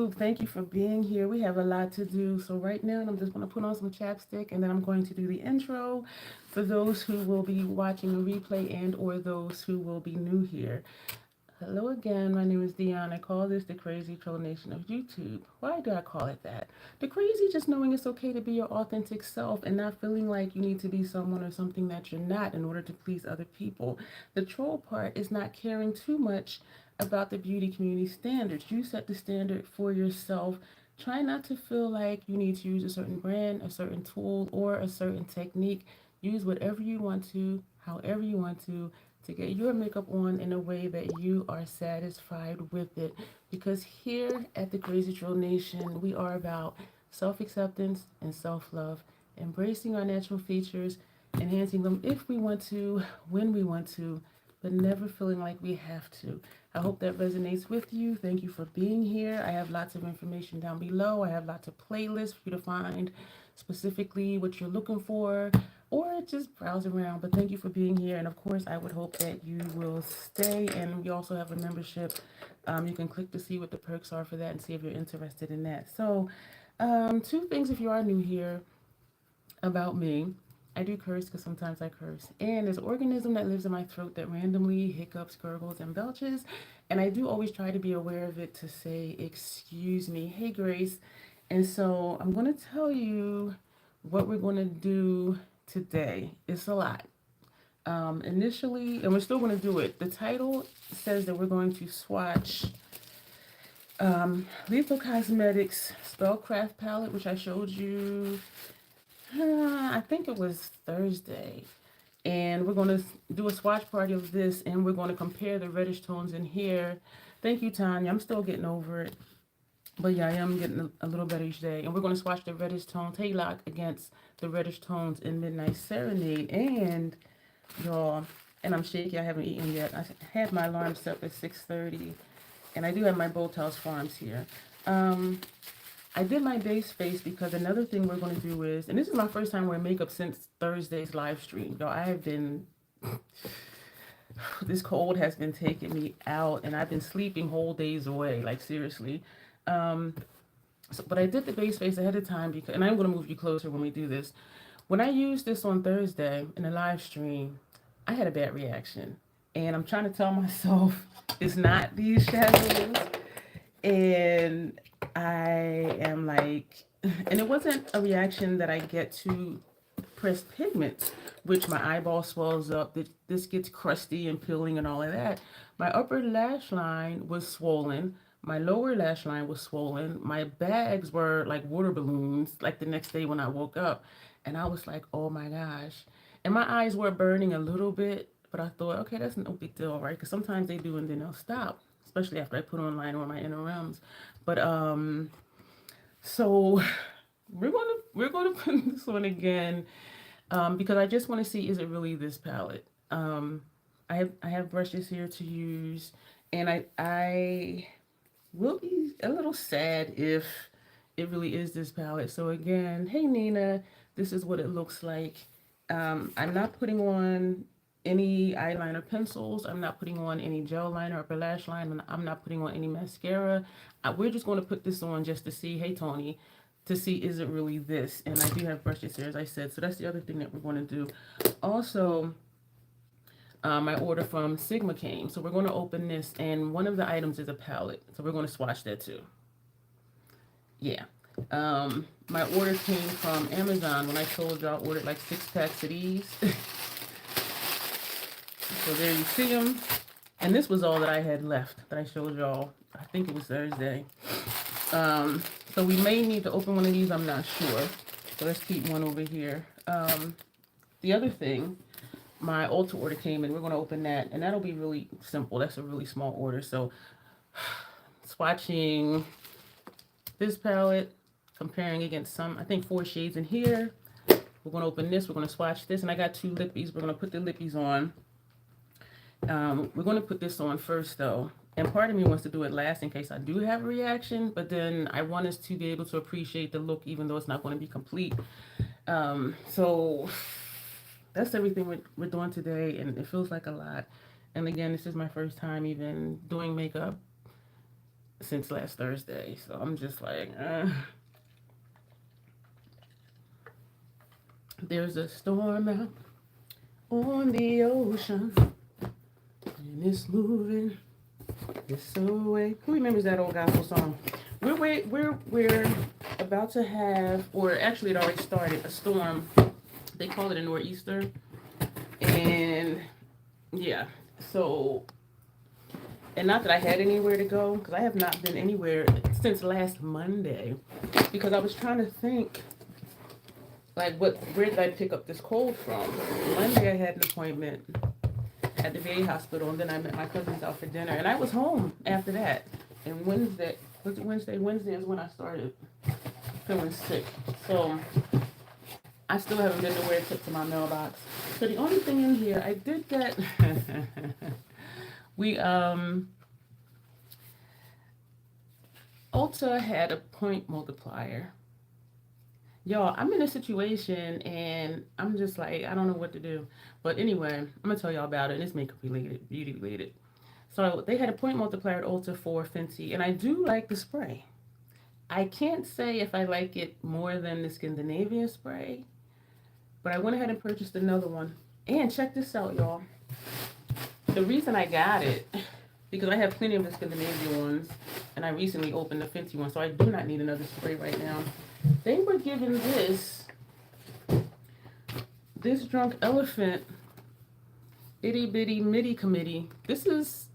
YouTube, thank you for being here. We have a lot to do. So right now, I'm just going to put on some chapstick and then I'm going to do the intro for those who will be watching a replay and or those who will be new here. Hello again, my name is Dion. I call this the crazy troll nation of YouTube. Why do I call it that? The crazy just knowing it's okay to be your authentic self and not feeling like you need to be someone or something that you're not in order to please other people. The troll part is not caring too much about the beauty community standards. You set the standard for yourself. Try not to feel like you need to use a certain brand, a certain tool, or a certain technique. Use whatever you want to, however you want to get your makeup on in a way that you are satisfied with it. Because here at the Crazy Troll Nation, we are about self-acceptance and self-love, embracing our natural features, enhancing them if we want to, when we want to, but never feeling like we have to. I hope that resonates with you. Thank you for being here. I have lots of information down below. I have lots of playlists for you to find specifically what you're looking for, or just browse around. But thank you for being here. And of course, I would hope that you will stay. And we also have a membership. You can click to see what the perks are for that and see if you're interested in that. So two things if you are new here about me. I do curse because sometimes I curse. And there's an organism that lives in my throat that randomly hiccups, gurgles, and belches. And I do always try to be aware of it to say, excuse me, hey Grace. And so I'm going to tell you what we're going to do today. It's a lot. Initially, and we're still going to do it. The title says that we're going to swatch Lethal Cosmetics Spellcraft palette, which I showed you I think it was Thursday. And we're going to do a swatch party of this, and we're going to compare the reddish tones in here. Thank you, Tanya. I'm still getting over it. But yeah, I am getting a little better each day. And we're going to swatch the reddish tone Taylock against the reddish tones in Midnight Serenade. And, y'all, and I'm shaky. I haven't eaten yet. I had my alarm set at 6:30. And I do have my Boathouse Farms here. I did my base face because another thing we're going to do is, and this is my first time wearing makeup since Thursday's live stream. Y'all, I have been, this cold has been taking me out, and I've been sleeping whole days away, like seriously. But I did the base face ahead of time, because, and I'm going to move you closer when we do this. When I used this on Thursday in the live stream, I had a bad reaction. And I'm trying to tell myself it's not these shadows. And I am like, and it wasn't a reaction that I get to pressed pigments, which my eyeball swells up, this gets crusty and peeling and all of that. My upper lash line was swollen. My lower lash line was swollen. My bags were like water balloons, like the next day when I woke up. And I was like, oh my gosh. And my eyes were burning a little bit, but I thought, okay, that's no big deal, right? Because sometimes they do and then they'll stop, especially after I put on liner on my inner rims. But so we're gonna put this on again because I just want to see, is it really this palette? I have brushes here to use, and I will be a little sad if it really is this palette. So again, hey Nina, this is what it looks like. I'm not putting on any eyeliner pencils. I'm not putting on any gel liner, upper lash line. I'm not putting on any mascara. We're just going to put this on just to see, hey Tony, to see is it really this. And I do have brushes here, as I said. So that's the other thing that we're going to do. Also, my order from Sigma came. So we're going to open this, and one of the items is a palette. So we're going to swatch that too. Yeah. My order came from Amazon when I told y'all I ordered like 6 packs of these. So there you see them. And this was all that I had left that I showed y'all. I think it was Thursday. So we may need to open one of these. I'm not sure. So let's keep one over here. The other thing, my Ulta order came in. We're going to open that. And that'll be really simple. That's a really small order. So swatching this palette, comparing against some, I think 4 shades in here. We're going to open this. We're going to swatch this. And I got 2 lippies. We're going to put the lippies on. We're going to put this on first, though. And part of me wants to do it last in case I do have a reaction. But then I want us to be able to appreciate the look, even though it's not going to be complete. So that's everything we're doing today. And it feels like a lot. And again, this is my first time even doing makeup since last Thursday. So I'm just like, there's a storm out on the ocean, and it's moving this away. Who remembers that old gospel song? We're about to have, or actually it already started, a storm. They call it a nor'easter, and yeah. So, and not that I had anywhere to go, because I have not been anywhere since last Monday, because I was trying to think, like, where did I pick up this cold from? Monday I had an appointment at the VA hospital, and then I met my cousins out for dinner, and I was home after that. And Wednesday, was it Wednesday? Wednesday is when I started feeling sick. So I still haven't been nowhere except to my mailbox. So the only thing in here, I did get, we, Ulta had a point multiplier. Y'all, I'm in a situation and I'm just like, I don't know what to do. But anyway, I'm going to tell y'all about it. And it's makeup related, beauty related. So they had a point multiplier at Ulta for Fenty. And I do like the spray. I can't say if I like it more than the Scandinavian spray. But I went ahead and purchased another one. And check this out, y'all. The reason I got it, because I have plenty of the Scandinavian ones. And I recently opened the Fenty one. So I do not need another spray right now. They were given this Drunk Elephant itty bitty midi committee. This is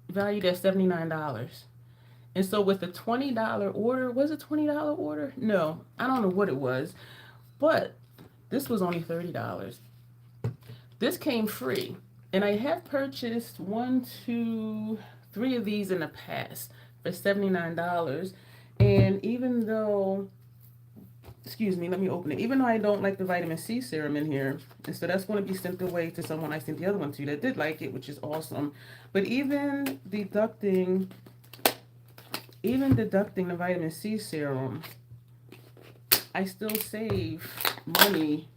valued at $79. And so with the $20 order, was it $20 order? No, I don't know what it was, but this was only $30. This came free. And I have purchased 1, 2, 3 of these in the past for $79. And even though, excuse me, let me open it. Even though I don't like the vitamin C serum in here, and so that's going to be sent away to someone I sent the other one to that did like it, which is awesome. But even deducting the vitamin C serum, I still save money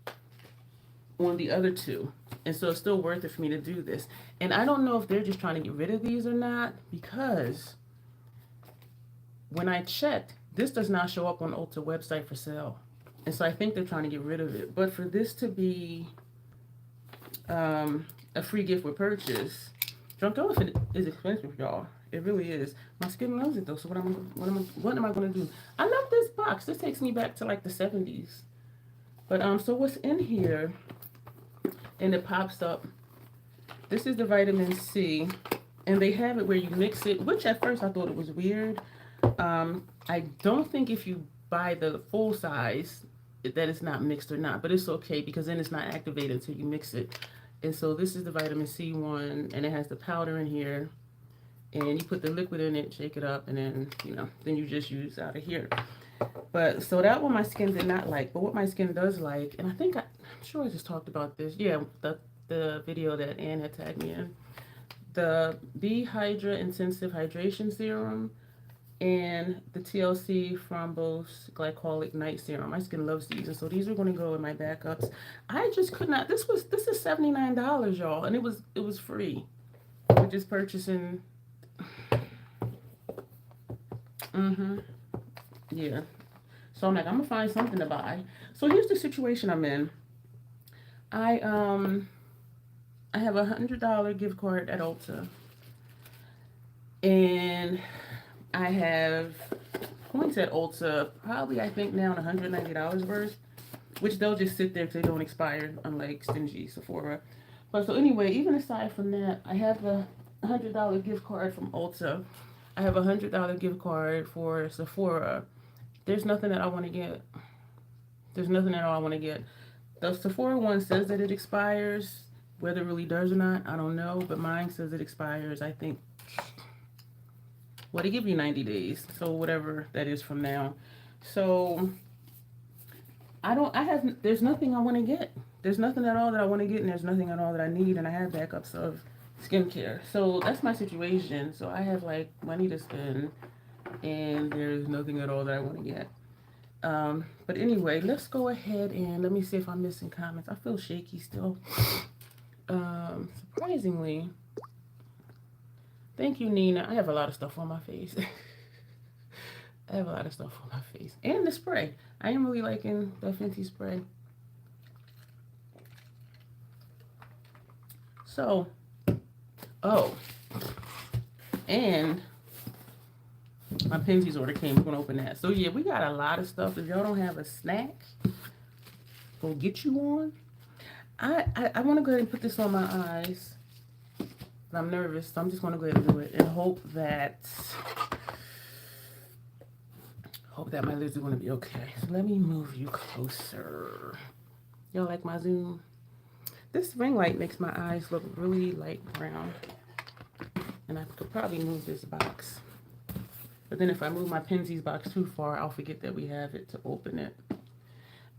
on the other two. And so it's still worth it for me to do this. And I don't know if they're just trying to get rid of these or not, because when I checked, this does not show up on Ulta website for sale. And so I think they're trying to get rid of it. But for this to be a free gift with purchase, Drunk Elephant is expensive, y'all. It really is. My skin loves it though. So what am I going to do? I love this box. This takes me back to like the 70s. But so what's in here? And it pops up. This is the vitamin C, and they have it where you mix it, which at first I thought it was weird. I don't think if you buy the full size that it's not mixed or not, but it's okay because then it's not activated until you mix it. And so this is the vitamin C one, and it has the powder in here, and you put the liquid in it, shake it up, and then, then you just use out of here. But so that one my skin did not like, but what my skin does like, and I think I'm sure I just talked about this. Yeah, the video that Ann had tagged me in. The B Hydra Intensive Hydration Serum and the TLC Thrombose Glycolic Night Serum. My skin loves these, and so these are going to go in my backups. I just could not. This is $79, y'all, and it was free. We're just purchasing. Yeah. So I'm like, I'm gonna find something to buy. So here's the situation I'm in. I have a $100 gift card at Ulta, and I have points at Ulta, probably I think now $190 worth, which they'll just sit there because they don't expire, unlike stingy Sephora. But so anyway, even aside from that, I have a $100 gift card from Ulta. I have a $100 gift card for Sephora. There's nothing that I want to get. There's nothing at all I want to get. The Sephora one says that it expires. Whether it really does or not, I don't know. But mine says it expires, I think. Well, they give you 90 days. So whatever that is from now. So there's nothing I want to get. There's nothing at all that I want to get, and there's nothing at all that I need. And I have backups of skincare. So that's my situation. So I have like money to spend, and there's nothing at all that I want to get. But anyway, let's go ahead and let me see if I'm missing comments. I feel shaky still. Surprisingly, Thank you, Nina. I have a lot of stuff on my face. I have a lot of stuff on my face. And the spray. I am really liking the Fenty spray. So, oh, and my Pinsies order came. We're going to open that. So, yeah, we got a lot of stuff. If y'all don't have a snack, go get you one. I want to go ahead and put this on my eyes. But I'm nervous, so I'm just going to go ahead and do it and hope that my lids are going to be okay. So let me move you closer. Y'all like my zoom? This ring light makes my eyes look really light brown. And I could probably move this box. But then if I move my Pinsies box too far, I'll forget that we have it to open it.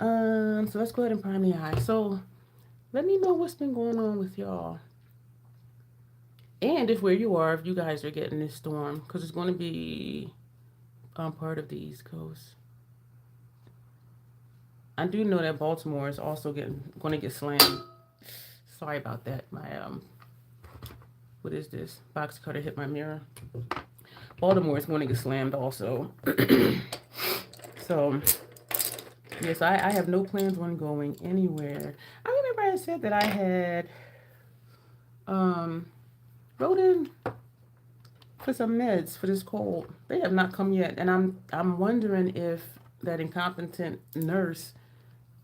So let's go ahead and prime the eye. So let me know what's been going on with y'all. And if where you are, if you guys are getting this storm, because it's going to be part of the East Coast. I do know that Baltimore is also going to get slammed. Sorry about that. My what is this? Box cutter hit my mirror. Baltimore is going to get slammed also. So yes, I have no plans on going anywhere. I remember I said that I had wrote in for some meds for this cold. They have not come yet, and I'm wondering if that incompetent nurse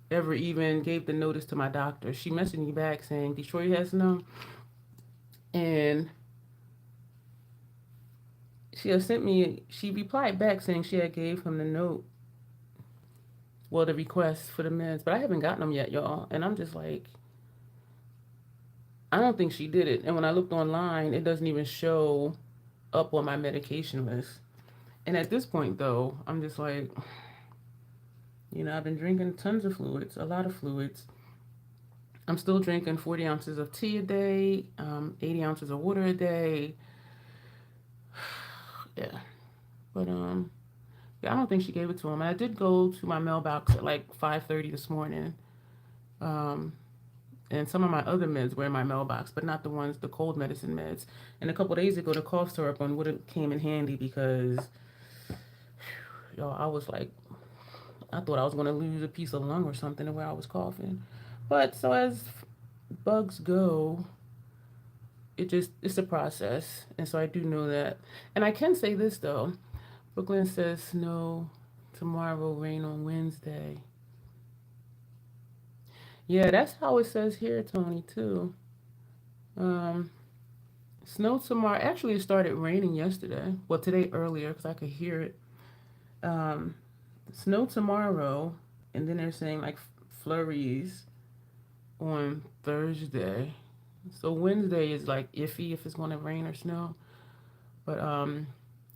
ever even gave the notice to my doctor. She messaged me back saying Detroit has none, and she replied back saying she had gave him the note, well, the request for the meds, but I haven't gotten them yet, y'all, and I'm just like, I don't think she did it. And when I looked online, it doesn't even show up on my medication list. And at this point, though, I'm just like, you know, I've been drinking tons of fluids, a lot of fluids. I'm still drinking 40 ounces of tea a day, 80 ounces of water a day. Yeah. But, yeah, I don't think she gave it to him. And I did go to my mailbox at like 5:30 this morning. And some of my other meds were in my mailbox, but not the cold medicine meds. And a couple days ago, the cough syrup one would have came in handy because, y'all, I was like, I thought I was going to lose a piece of lung or something the way I was coughing. But so as bugs go, it's a process. And so I do know that. And I can say this, though. Brooklyn says snow tomorrow, rain on Wednesday. Yeah, that's how it says here, Tony, too. Snow tomorrow. Actually, it started raining yesterday. Well, today earlier because I could hear it. Snow tomorrow, and then they're saying like flurries on Thursday. So Wednesday is like iffy if it's going to rain or snow. But and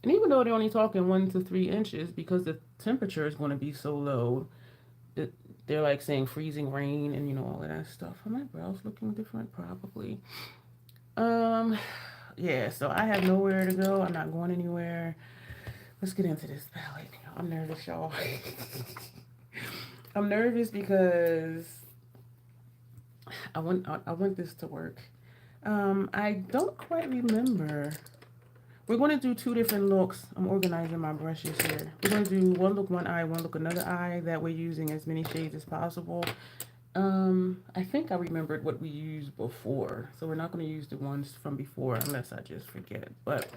even though they're only talking 1 to 3 inches because the temperature is going to be so low, they're like saying freezing rain and, you know, all of that stuff. Are my brows looking different? Probably. Yeah, so I have nowhere to go. I'm not going anywhere. Let's get into this palette. I'm nervous, y'all. I'm nervous because I want this to work. I don't quite remember. We're going to do 2 different looks. I'm organizing my brushes here. We're going to do one look, one eye, one look, another eye. That way using as many shades as possible. I think I remembered what we used before. So we're not going to use the ones from before unless I just forget. But,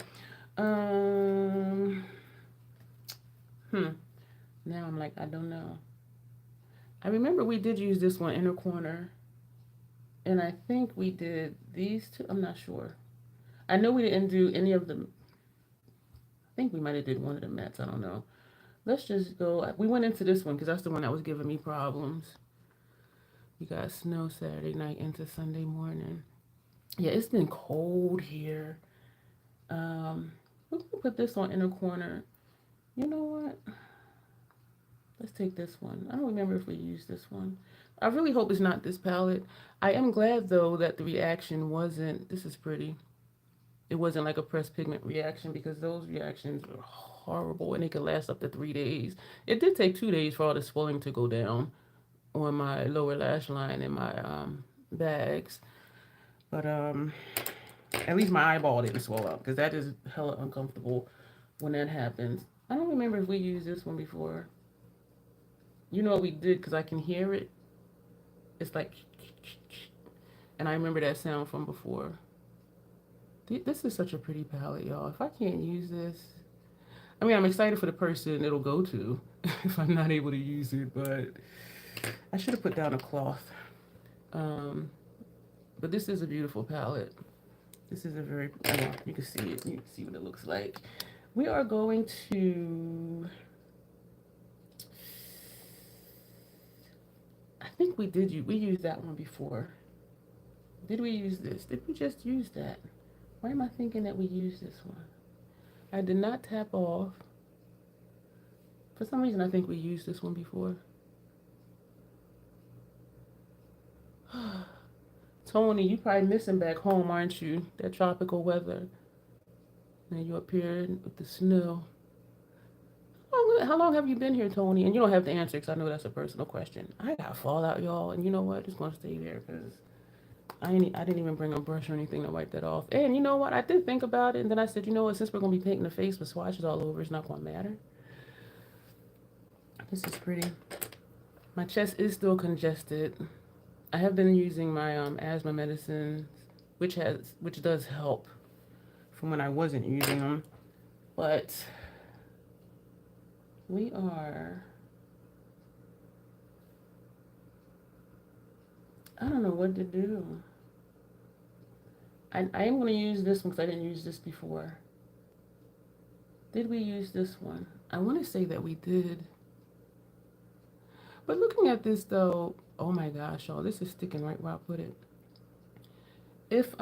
now I'm like, I don't know. I remember we did use this one, inner corner. And I think we did these 2. I'm not sure. I know we didn't do any of them. I think we might have did one of the mattes. I don't know. Let's just go. We went into this one because that's the one that was giving me problems. We got snow Saturday night into Sunday morning. Yeah, it's been cold here. We're going to put this on inner corner. You know what? Let's take this one. I don't remember if we used this one. I really hope it's not this palette. I am glad, though, that the reaction wasn't... This is pretty. It wasn't like a pressed pigment reaction because those reactions were horrible and they could last up to 3 days. It did take 2 days for all the swelling to go down on my lower lash line and my bags. But At least my eyeball didn't swell up, because that is hella uncomfortable when that happens. I don't remember if we used this one before. You know what we did, because I can hear it. It's like, and I remember that sound from before. This is such a pretty palette, y'all. If I can't use this, I mean, I'm excited for the person it'll go to if I'm not able to use it, but I should have put down a cloth. But this is a beautiful palette. This is a very, you can see it. You can see what it looks like. We are going to, I think we used that one before. Did we use this? Did we just use that? Why am I thinking that we used this one? I did not tap off. For some reason, I think we used this one before. Tony, you probably missing back home, aren't you? That tropical weather. And you up here with the snow. How long have you been here, Tony? And you don't have to answer, because I know that's a personal question. I got fallout, y'all, and you know what? Just gonna stay there, because I didn't even bring a brush or anything to wipe that off. And you know what? I did think about it, and then I said, you know what? Since we're gonna be painting the face with swatches all over, it's not gonna matter. This is pretty. My chest is still congested. I have been using my asthma medicines, which does help from when I wasn't using them, but we are, I don't know what to do. I am going to use this one because I didn't use this before. Did we use this one? I want to say that we did. But looking at this though, oh my gosh, y'all, this is sticking right where I put it. If,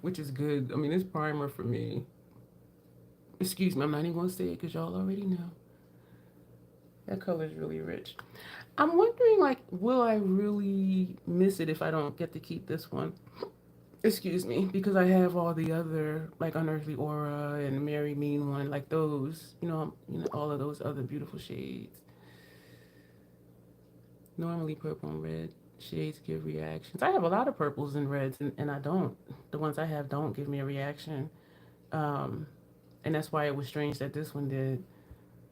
which is good. I mean, it's primer for me. Excuse me, I'm not even going to say it because y'all already know. That color is really rich. I'm wondering, like, will I really miss it if I don't get to keep this one? Excuse me, because I have all the other, like, Unearthly Aura and Mary Mean one, like those, you know, all of those other beautiful shades. Normally purple and red shades give reactions. I have a lot of purples and reds, and I don't. The ones I have don't give me a reaction. And that's why it was strange that this one did.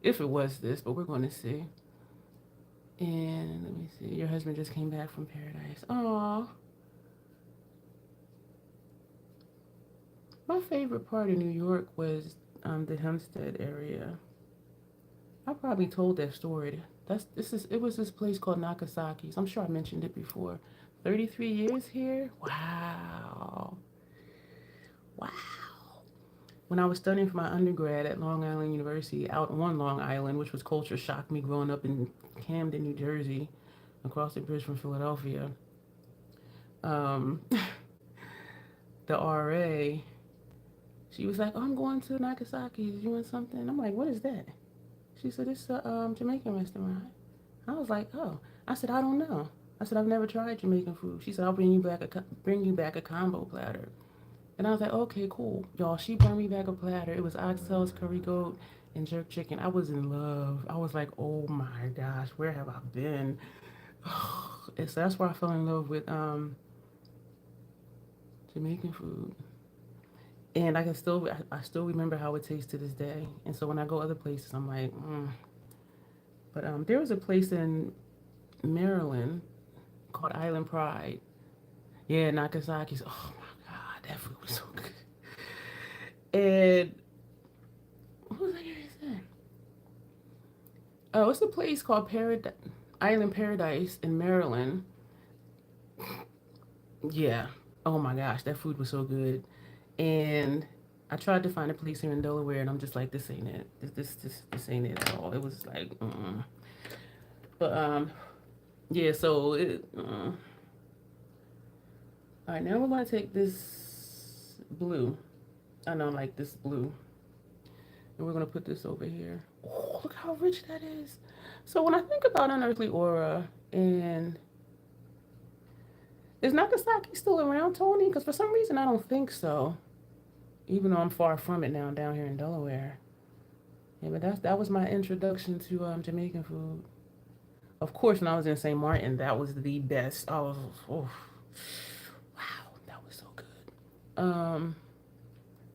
If it was this, but we're going to see. And let me see. Your husband just came back from paradise. Aww. My favorite part of New York was the Hempstead area. I probably told that story. It was this place called Nakasaki's. I'm sure I mentioned it before. 33 years here? Wow. Wow. When I was studying for my undergrad at Long Island University, out on Long Island, which was culture shocked me growing up in Camden, New Jersey, across the bridge from Philadelphia. The RA, she was like, oh, I'm going to Nakasaki's. You want something? I'm like, what is that? She said, it's a Jamaican restaurant. I was like, oh. I said, I don't know. I said, I've never tried Jamaican food. She said, I'll bring you back a combo platter. And I was like, okay, cool. Y'all, she brought me back a platter. It was oxtails, curry goat, and jerk chicken. I was in love. I was like, oh my gosh, where have I been? And so that's where I fell in love with Jamaican food. And I still remember how it tastes to this day. And so when I go other places, I'm like, But there was a place in Maryland called Island Pride. Yeah, Nakasaki's. Oh my God, that food was so good. And what was I going to say? Oh, it's a place called Island Paradise in Maryland. Yeah. Oh my gosh, that food was so good. And I tried to find a place here in Delaware, and I'm just like, this ain't it. This ain't it at all. It was like, But yeah. So all right, now we're gonna take this blue. I know, like this blue, and we're gonna put this over here. Oh, look how rich that is. So when I think about Unearthly Aura, and is Nagasaki still around, Tony? Because for some reason I don't think so. Even though I'm far from it now, down here in Delaware. Yeah, but that was my introduction to Jamaican food. Of course, when I was in St. Martin, that was the best. I was, oh, wow, that was so good.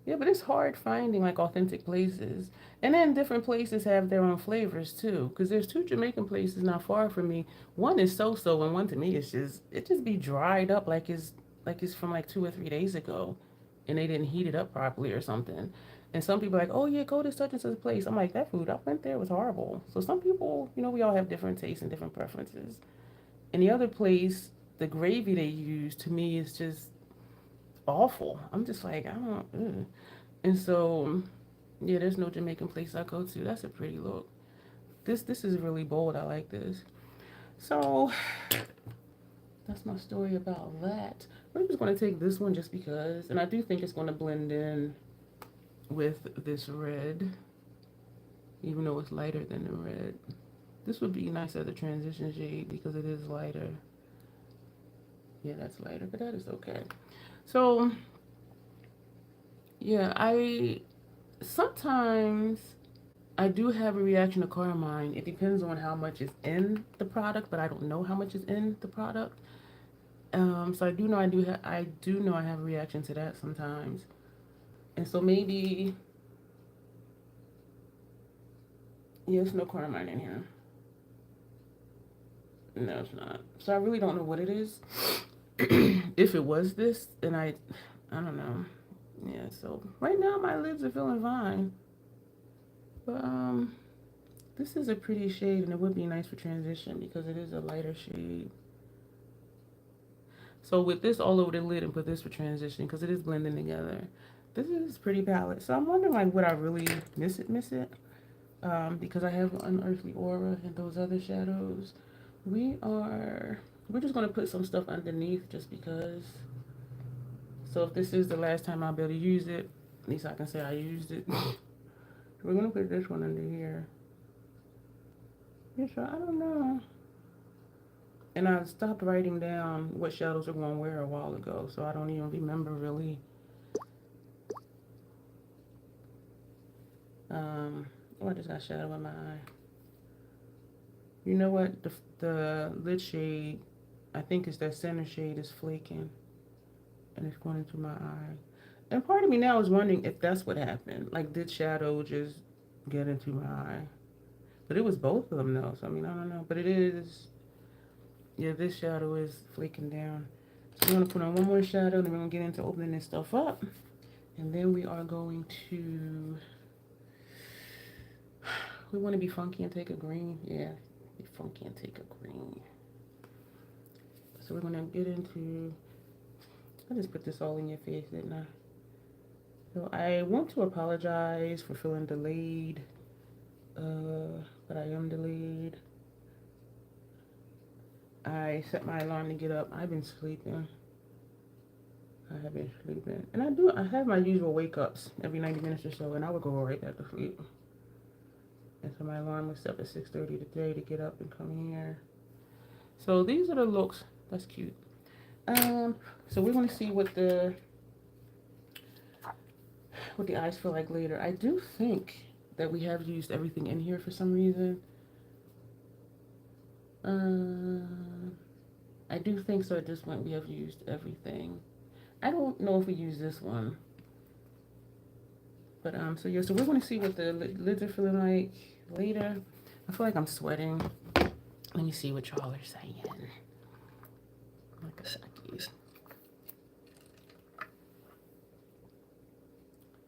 Yeah, but it's hard finding like authentic places. And then different places have their own flavors too. Because there's two Jamaican places not far from me. One is so-so, and one to me is just it just be dried up like it's from like 2 or 3 days ago, and they didn't heat it up properly or something. And some people are like, oh yeah, go to such and such place. I'm like, that food I went there was horrible. So some people, we all have different tastes and different preferences. And the other place, the gravy they use to me is just awful. I'm just like, I don't. Ugh. And so, yeah, there's no Jamaican place I go to. That's a pretty look. This is really bold. I like this. So that's my story about that. We're just gonna take this one just because, and I do think it's gonna blend in with this red, even though it's lighter than the red. This would be nice as a transition shade because it is lighter. Yeah, that's lighter, but that is okay. So, yeah, sometimes I do have a reaction to carmine. It depends on how much is in the product, but I don't know how much is in the product. So I do know I have a reaction to that sometimes. And so maybe, yeah, there's no carmine in here. No, it's not. So I really don't know what it is. If it was this, then I don't know. Yeah, so right now my lids are feeling fine. But this is a pretty shade, and it would be nice for transition because it is a lighter shade. So with this all over the lid and put this for transition because it is blending together. This is pretty palette. So I'm wondering like would I really miss it? Because I have Unearthly Aura and those other shadows. We're just gonna put some stuff underneath just because. So if this is the last time I'll be able to use it, at least I can say I used it. We're gonna put this one under here. Yeah, so I don't know. And I stopped writing down what shadows we're gonna wear a while ago, so I don't even remember really. Oh, I just got shadow in my eye. You know what? The lid shade, I think it's that center shade is flaking, and it's going into my eye. And part of me now is wondering if that's what happened. Like, did shadow just get into my eye? But it was both of them though, so I mean, I don't know. But it is, yeah, this shadow is flaking down. So we're gonna put on one more shadow, then we're gonna get into opening this stuff up. And then we are going to, we want to be funky and take a green. Yeah, be funky and take a green. So we're gonna get into, I just put this all in your face, didn't I? So I want to apologize for feeling delayed, but I am delayed. I set my alarm to get up. I've been sleeping. I have been sleeping. And I have my usual wake-ups every 90 minutes or so, and I would go right back to sleep. And so my alarm was set at 6:30 today to get up and come here. So these are the looks. That's cute. So we're going to see what the eyes feel like later. I do think that we have used everything in here for some reason. I do think so. At this point, we have used everything. I don't know if we use this one, but so yeah. So we're going to see what the lids are feeling like later. I feel like I'm sweating. Let me see what y'all are saying. Like a second.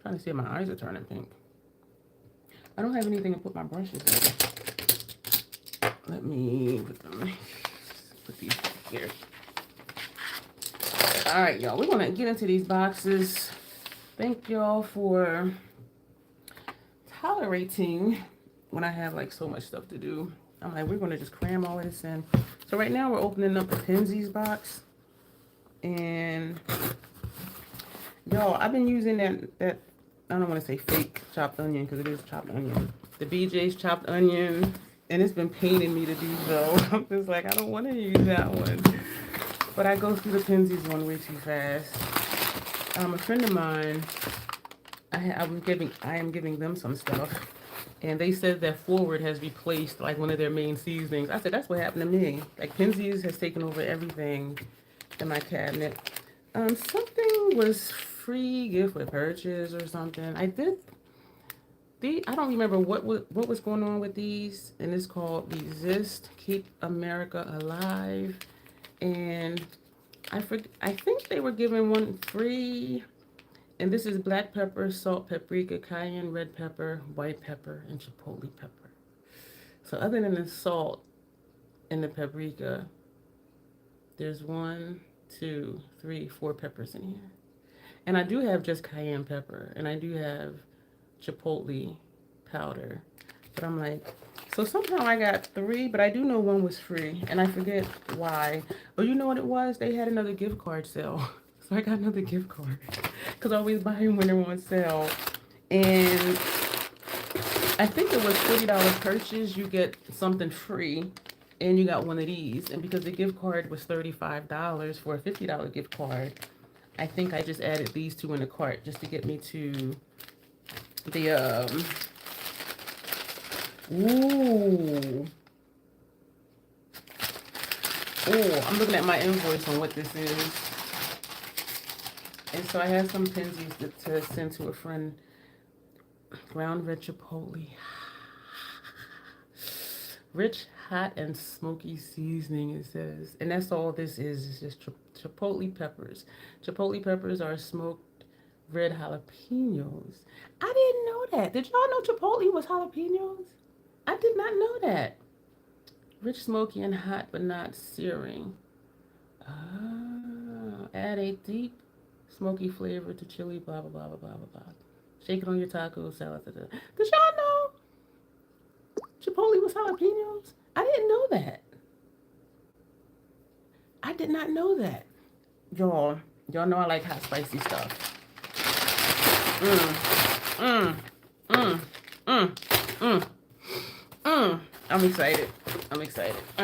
Trying to see if my eyes are turning pink. I don't have anything to put my brushes in. Let me put these here. All right, y'all. We're gonna get into these boxes. Thank y'all for tolerating when I have like so much stuff to do. I'm like, we're gonna just cram all of this in. So right now we're opening up the Pinsies box, and y'all, I've been using that I don't want to say fake chopped onion because it is chopped onion. The BJ's chopped onion, and it's been paining me to do so. I'm just like, I don't want to use that one. But I go through the Pinsies one way too fast. A friend of mine, I am giving them some stuff, and they said that Forward has replaced like one of their main seasonings. I said, that's what happened to me. Like Pinsies has taken over everything in my cabinet. Something was free gift with purchase or something. I don't remember what was going on with these, and it's called Resist, Keep America Alive, and I think they were giving one free, and this is black pepper, salt, paprika, cayenne, red pepper, white pepper, and chipotle pepper. So other than the salt and the paprika, there's 1, 2, 3, 4 peppers in here. And I do have just cayenne pepper, and I do have chipotle powder. But I'm like, so somehow I got 3, but I do know 1 was free, and I forget why. But you know what it was? They had another gift card sale. So I got another gift card. Because I always buy them when they're on sale. And I think it was $40 purchase, you get something free. And you got one of these. And because the gift card was $35 for a $50 gift card, I think I just added these 2 in the cart just to get me to the, ooh. Oh, I'm looking at my invoice on what this is. And so I have some pinsies to send to a friend. Ground red chipotle. Rich, hot, and smoky seasoning, it says. And that's all this is. It's just chipotle peppers. Chipotle peppers are smoked red jalapenos. I didn't know that. Did y'all know chipotle was jalapenos? I did not know that. Rich, smoky, and hot, but not searing. Add a deep, smoky flavor to chili, blah, blah, blah, blah, blah, blah, blah. Shake it on your taco salad. Did y'all know chipotle was jalapenos? I didn't know that. I did not know that. Y'all know I like hot, spicy stuff. I'm excited. All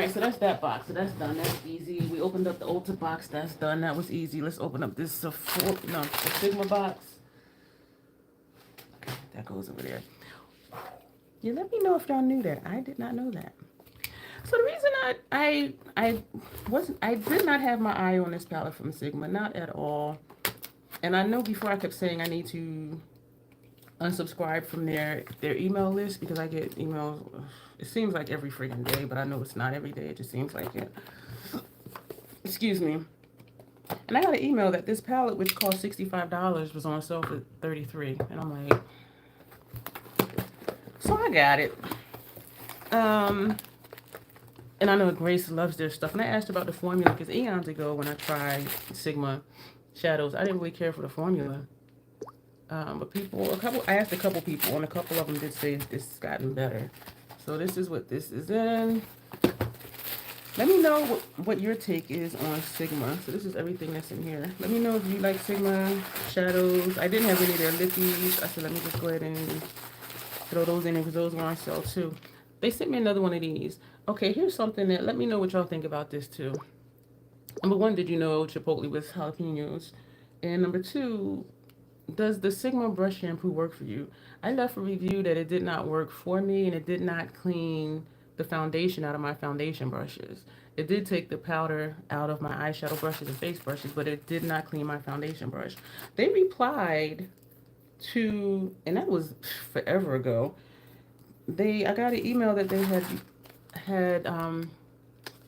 right, so that's that box. So that's done. That's easy. We opened up the Ulta box. That's done. That was easy. Let's open up this the Sigma box. That goes over there. Yeah, let me know if y'all knew that. I did not know that. So the reason I did not have my eye on this palette from Sigma, not at all. And I know before I kept saying I need to unsubscribe from their email list because I get emails. It seems like every freaking day, but I know it's not every day. It just seems like it. Excuse me. And I got an email that this palette, which cost $65, was on sale for $33, and I'm like, so I got it. And I know Grace loves their stuff. And I asked about the formula because eons ago when I tried Sigma shadows, I didn't really care for the formula. But I asked a couple people, and a couple of them did say this has gotten better. So this is what this is in. Let me know what your take is on Sigma. So this is everything that's in here. Let me know if you like Sigma shadows. I didn't have any of their lippies. I said, let me just go ahead and throw those in because those were on sale too. They sent me another one of these. Okay, here's something that, let me know what y'all think about this too. Number 1, did you know chipotle with jalapenos? And number 2, does the Sigma brush shampoo work for you? I left a review that it did not work for me, and it did not clean the foundation out of my foundation brushes. It did take the powder out of my eyeshadow brushes and face brushes, but it did not clean my foundation brush. They replied to, and that was forever ago. I got an email that they had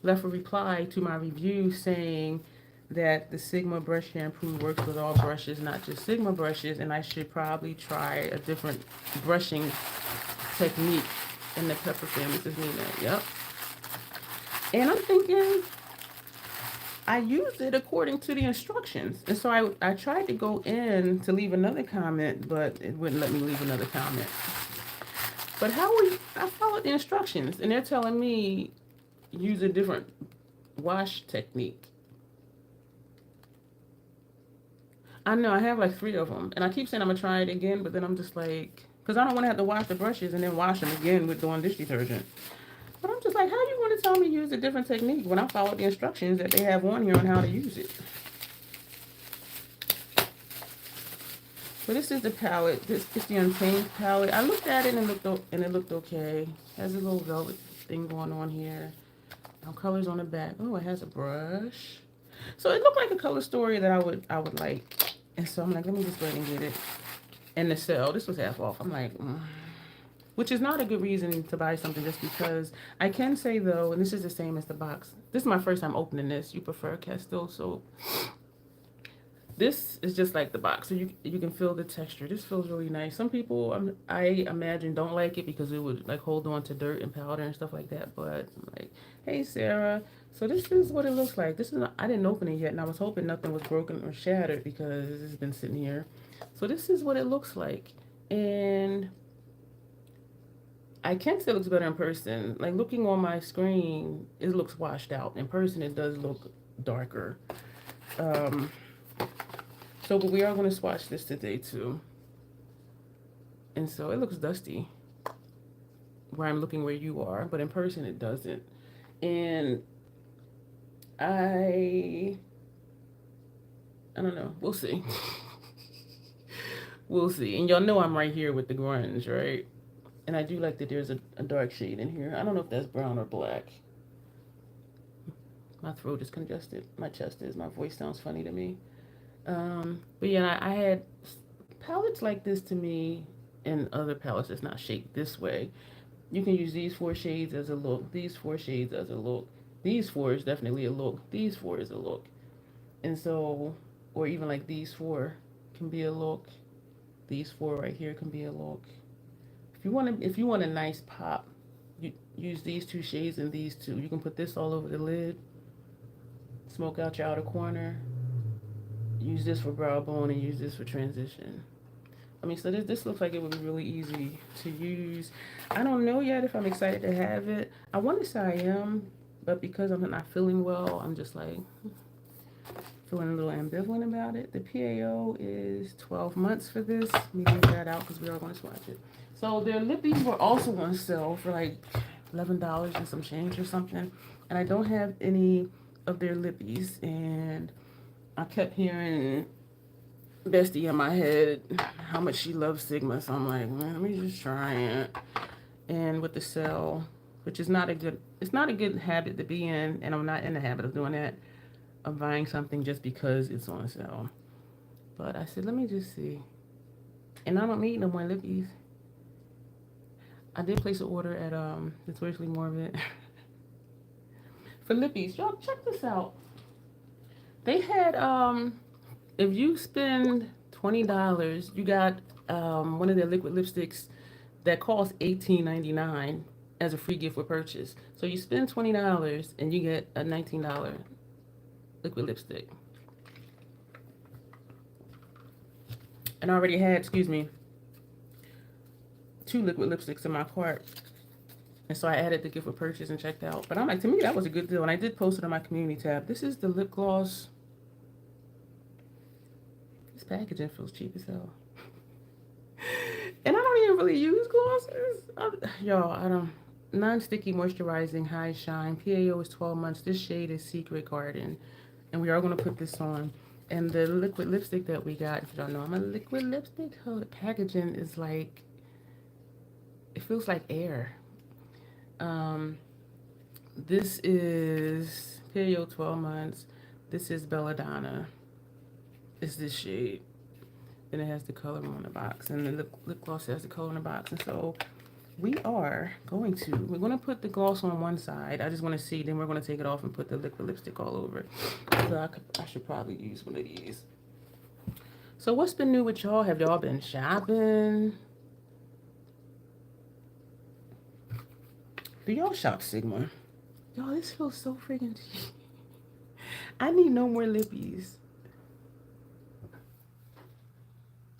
left a reply to my review saying that the Sigma brush shampoo works with all brushes, not just Sigma brushes, and I should probably try a different brushing technique in the pepper family. This is Nina. Yep. And I'm thinking, I used it according to the instructions. And so I tried to go in to leave another comment, but it wouldn't let me leave another comment. But I followed the instructions, and they're telling me use a different wash technique. I know, I have like 3 of them, and I keep saying I'm gonna try it again, but then I'm just like, because I don't want to have to wash the brushes and then wash them again with Dawn dish detergent. But I'm just like, how you want to tell me use a different technique when I followed the instructions that they have on here on how to use it? So this is the palette. This is the Untamed palette. I looked at it and it looked okay. It has a little velvet thing going on here. Colors on the back. Oh, it has a brush. So it looked like a color story that I would like. And so I'm like, let me just go ahead and get it. And the sale, this was half off. I'm like, which is not a good reason to buy something just because. I can say though, and this is the same as the box. This is my first time opening this. You prefer Castile soap. This is just like the box, so you can feel the texture. This feels really nice. Some people, I imagine, don't like it because it would like hold on to dirt and powder and stuff like that. But I'm like, hey Sarah, so this is what it looks like. This is not, I didn't open it yet, and I was hoping nothing was broken or shattered because this has been sitting here. So this is what it looks like, and I can say it looks better in person. Like looking on my screen, it looks washed out. In person, it does look darker. So, but we are going to swatch this today too. And so it looks dusty where I'm looking where you are, but in person it doesn't. And I don't know. We'll see. We'll see. And y'all know I'm right here with the grunge, right? And I do like that there's a dark shade in here. I don't know if that's brown or black. My throat is congested. My chest is. My voice sounds funny to me. But yeah, I had palettes like this to me, and other palettes that's not shaped this way. You can use these 4 shades as a look, these 4 shades as a look. These 4 is definitely a look. These 4 is a look. And so, or even like these 4 can be a look. These 4 right here can be a look. If you want a nice pop, you use these 2 shades and these 2. You can put this all over the lid. Smoke out your outer corner. Use this for brow bone and use this for transition. I mean, so this looks like it would be really easy to use. I don't know yet if I'm excited to have it. I want to say I am, but because I'm not feeling well, I'm just like feeling a little ambivalent about it. The PAO is 12 months for this. Let me leave that out because we are going to swatch it. So their lippies were also on sale for like $11 and some change or something. And I don't have any of their lippies, and I kept hearing Bestie in my head how much she loves Sigma, so I'm like, man, let me just try it. And with the sale, which is not a good, it's not a good habit to be in, and I'm not in the habit of doing that, of buying something just because it's on sale. But I said, let me just see. And I don't need no more lippies. I did place an order at Notoriously Morbid for lippies. Y'all check this out. They had if you spend $20, you got one of their liquid lipsticks that costs $18.99 as a free gift with purchase. So you spend $20 and you get a $19 liquid lipstick. And I already had, excuse me, 2 liquid lipsticks in my cart. And so I added the gift with purchase and checked out. But I'm like, to me, that was a good deal. And I did post it on my community tab. This is the lip gloss. This packaging feels cheap as hell. And I don't even really use glosses. Y'all, I don't. Non-sticky moisturizing high shine. PAO is 12 months. This shade is Secret Garden. And we are going to put this on. And the liquid lipstick that we got, if you don't know, I'm a liquid lipstick. Oh, the packaging is like, it feels like air. This is PAO 12 months. This is Belladonna. It's this shade. Then it has the color on the box, and the lip gloss has the color on the box. And so we're going to put the gloss on one side. I just want to see, then we're going to take it off and put the liquid lipstick all over it. So I should probably use one of these. So what's been new with y'all? Have y'all been shopping? Do y'all shop Sigma? Y'all, this feels so freaking cheap. I need no more lippies.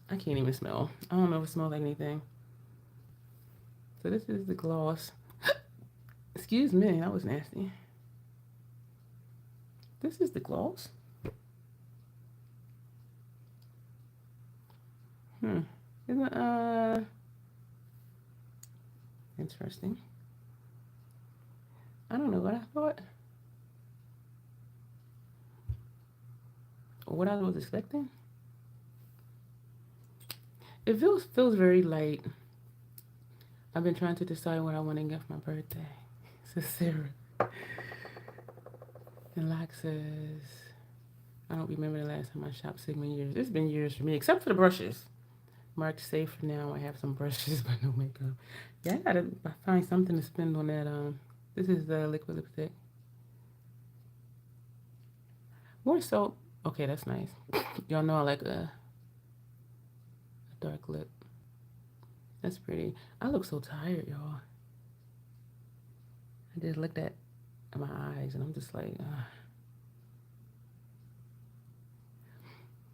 I can't even smell. I don't know if it smells like anything. So this is the gloss. Excuse me, that was nasty. This is the gloss. Isn't interesting. I don't know what I thought. Or what I was expecting. It feels very light. I've been trying to decide what I want to get for my birthday. Says Sarah. And Locke says, I don't remember the last time I shopped Sigma in years. It's been years for me, except for the brushes. Marked safe for now. I have some brushes, but no makeup. Yeah, I gotta find something to spend on that. This is the liquid lipstick. More so, okay, that's nice. Y'all know I like a dark lip. That's pretty. I look so tired, y'all. I just looked at my eyes and I'm just like,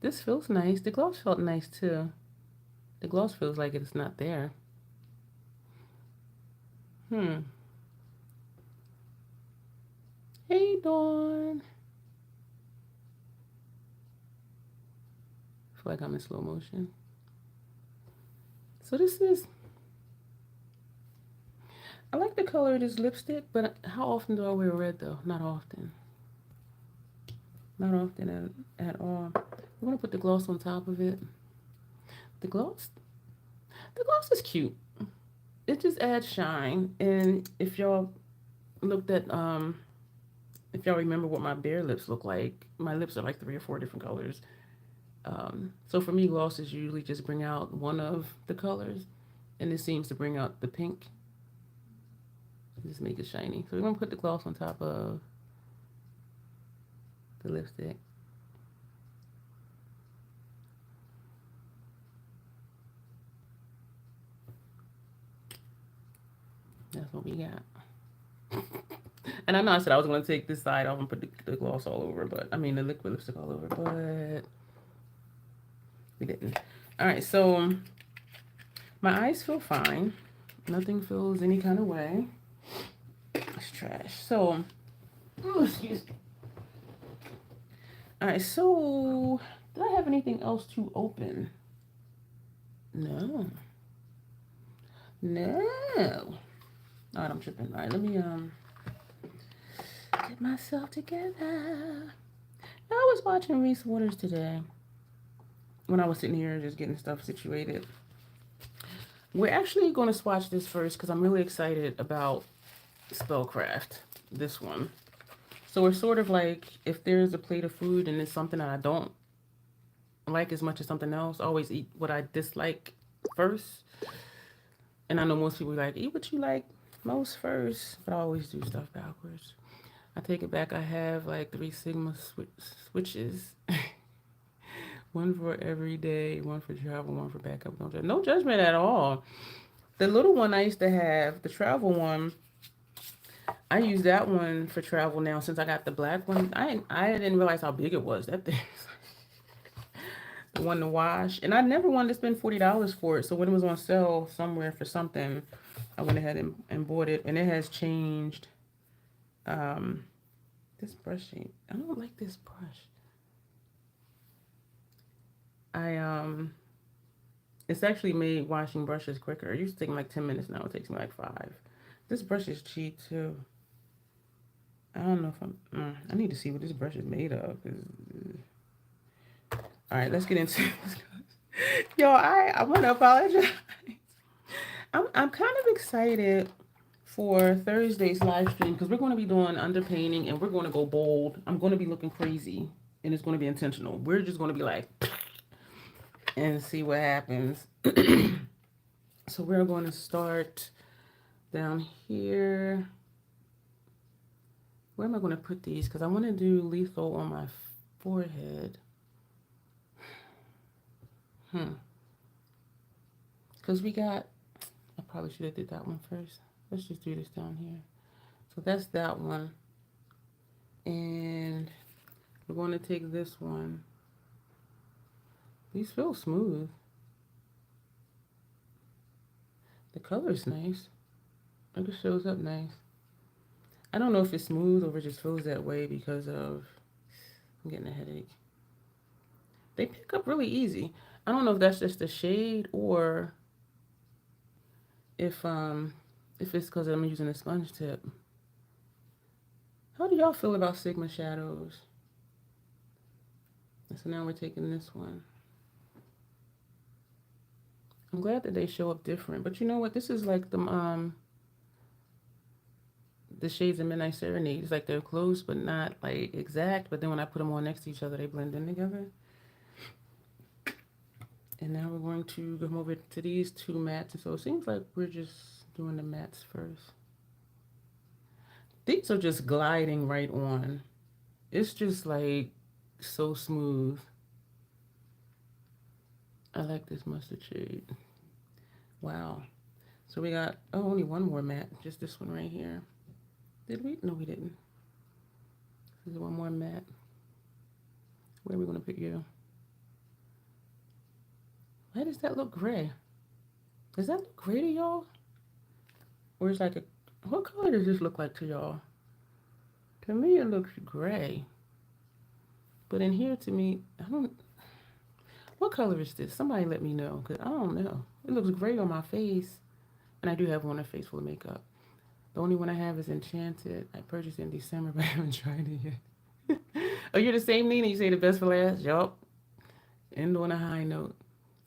this feels nice. The gloss felt nice too. The gloss feels like it's not there. Hey, Dawn. I feel like I'm in slow motion. So this is, I like the color of this lipstick, but how often do I wear red though? Not often. Not often at all. I'm gonna put the gloss on top of it. The gloss is cute. It just adds shine. And if y'all looked at, if y'all remember what my bare lips look like, my lips are like 3 or 4 different colors. So for me, glosses usually just bring out one of the colors, and it seems to bring out the pink. Just make it shiny. So we're gonna put the gloss on top of the lipstick. That's what we got. And I know I said I was gonna take this side off and put the gloss all over, but I mean the liquid lipstick all over, but we didn't. All right, so my eyes feel fine. Nothing feels any kind of way. It's trash. So, oh, excuse me. All right, so did I have anything else to open? No. No. All right, I'm tripping. All right, let me get myself together. I was watching Reese Waters today when I was sitting here just getting stuff situated. We're actually going to swatch this first because I'm really excited about Spellcraft, this one. So we're sort of like, if there's a plate of food and it's something that I don't like as much as something else, I always eat what I dislike first. And I know most people like, eat what you like most first, but I always do stuff backwards. I take it back. I have like 3 Sigma switches. One for every day, one for travel, one for backup. No judgment at all. The little one I used to have, the travel one, I use that one for travel now since I got the black one. I didn't realize how big it was. That thing. The one to wash. And I never wanted to spend $40 for it. So when it was on sale somewhere for something, I went ahead and bought it. And it has changed. This brush ain't, I don't like this brush. It's actually made washing brushes quicker. It used to take me like 10 minutes, now it takes me like 5. This brush is cheap too. I don't know if I need to see what this brush is made of. All right, let's get into it. Yo, I want to apologize. I'm kind of excited for Thursday's live stream because we're going to be doing underpainting and we're going to go bold. I'm going to be looking crazy and it's going to be intentional. We're just going to be like, and see what happens. So we're going to start down here. Where am I going to put these? Because I want to do lethal on my forehead. Because we got, I probably should have did that one first. Let's just do this down here. So that's that one. And we're going to take this one. These feel smooth. The color's nice. It just shows up nice. I don't know if it's smooth or it just feels that way because of, I'm getting a headache. They pick up really easy. I don't know if that's just the shade or if it's because I'm using a sponge tip. How do y'all feel about Sigma shadows? So now we're taking this one. I'm glad that they show up different, but you know what? This is like the the shades of Midnight Serenade. It's like they're close, but not like exact. But then when I put them all next to each other, they blend in together. And now we're going to go over to these two mattes. And so it seems like we're just doing the mattes first. These are just gliding right on. It's just like so smooth. I like this mustard shade. Wow. So we got, oh, only one more matte. Just this one right here. Did we? No, we didn't. There's one more matte. Where are we going to put you? Why does that look gray? Does that look gray to y'all? Or is like a, what color does this look like to y'all? To me, it looks gray. But in here, to me, I don't, what color is this? Somebody let me know, because I don't know. It looks gray on my face. And I do have one, a face full of makeup. The only one I have is Enchanted. I purchased it in December, but I haven't tried it yet. Oh, you're the same Nina? You say the best for last? Yup. End on a high note.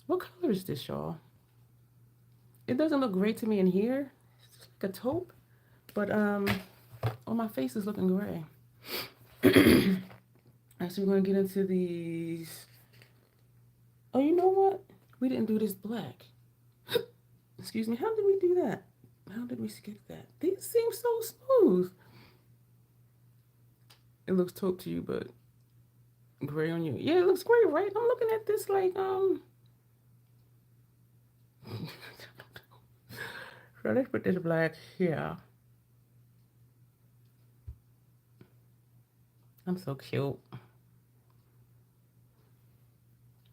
What color is this, y'all? It doesn't look great to me in here. It's just like a taupe. But on my face is looking gray. Alright, so we're going to get into these. Oh, you know what? We didn't do this black. Excuse me. How did we do that? How did we skip that? These seem so smooth. It looks taupe to you, but gray on you. Yeah, it looks great, right? I'm looking at this like, So let's put this black here. I'm so cute.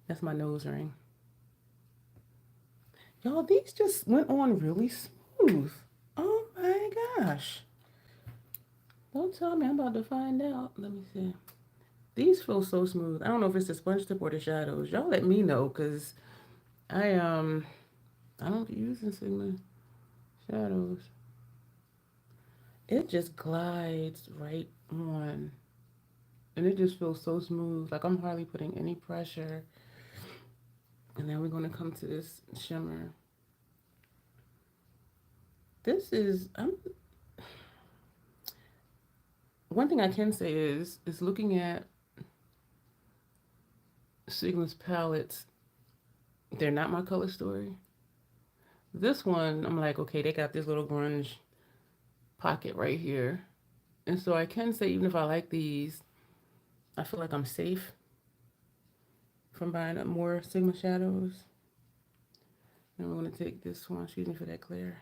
That's my nose ring. Y'all, these just went on really smooth. Oh my gosh. Don't tell me, I'm about to find out. Let me see. These feel so smooth. I don't know if it's the sponge tip or the shadows. Y'all let me know, because I don't be using Sigma shadows. It just glides right on. And it just feels so smooth. Like I'm hardly putting any pressure. And then we're going to come to this shimmer. This is, one thing I can say is looking at Sigma's palettes, they're not my color story. This one, I'm like, okay, they got this little grunge pocket right here. And so I can say, even if I like these, I feel like I'm safe from buying up more Sigma shadows. And we're going to take this one, excuse me for that glare.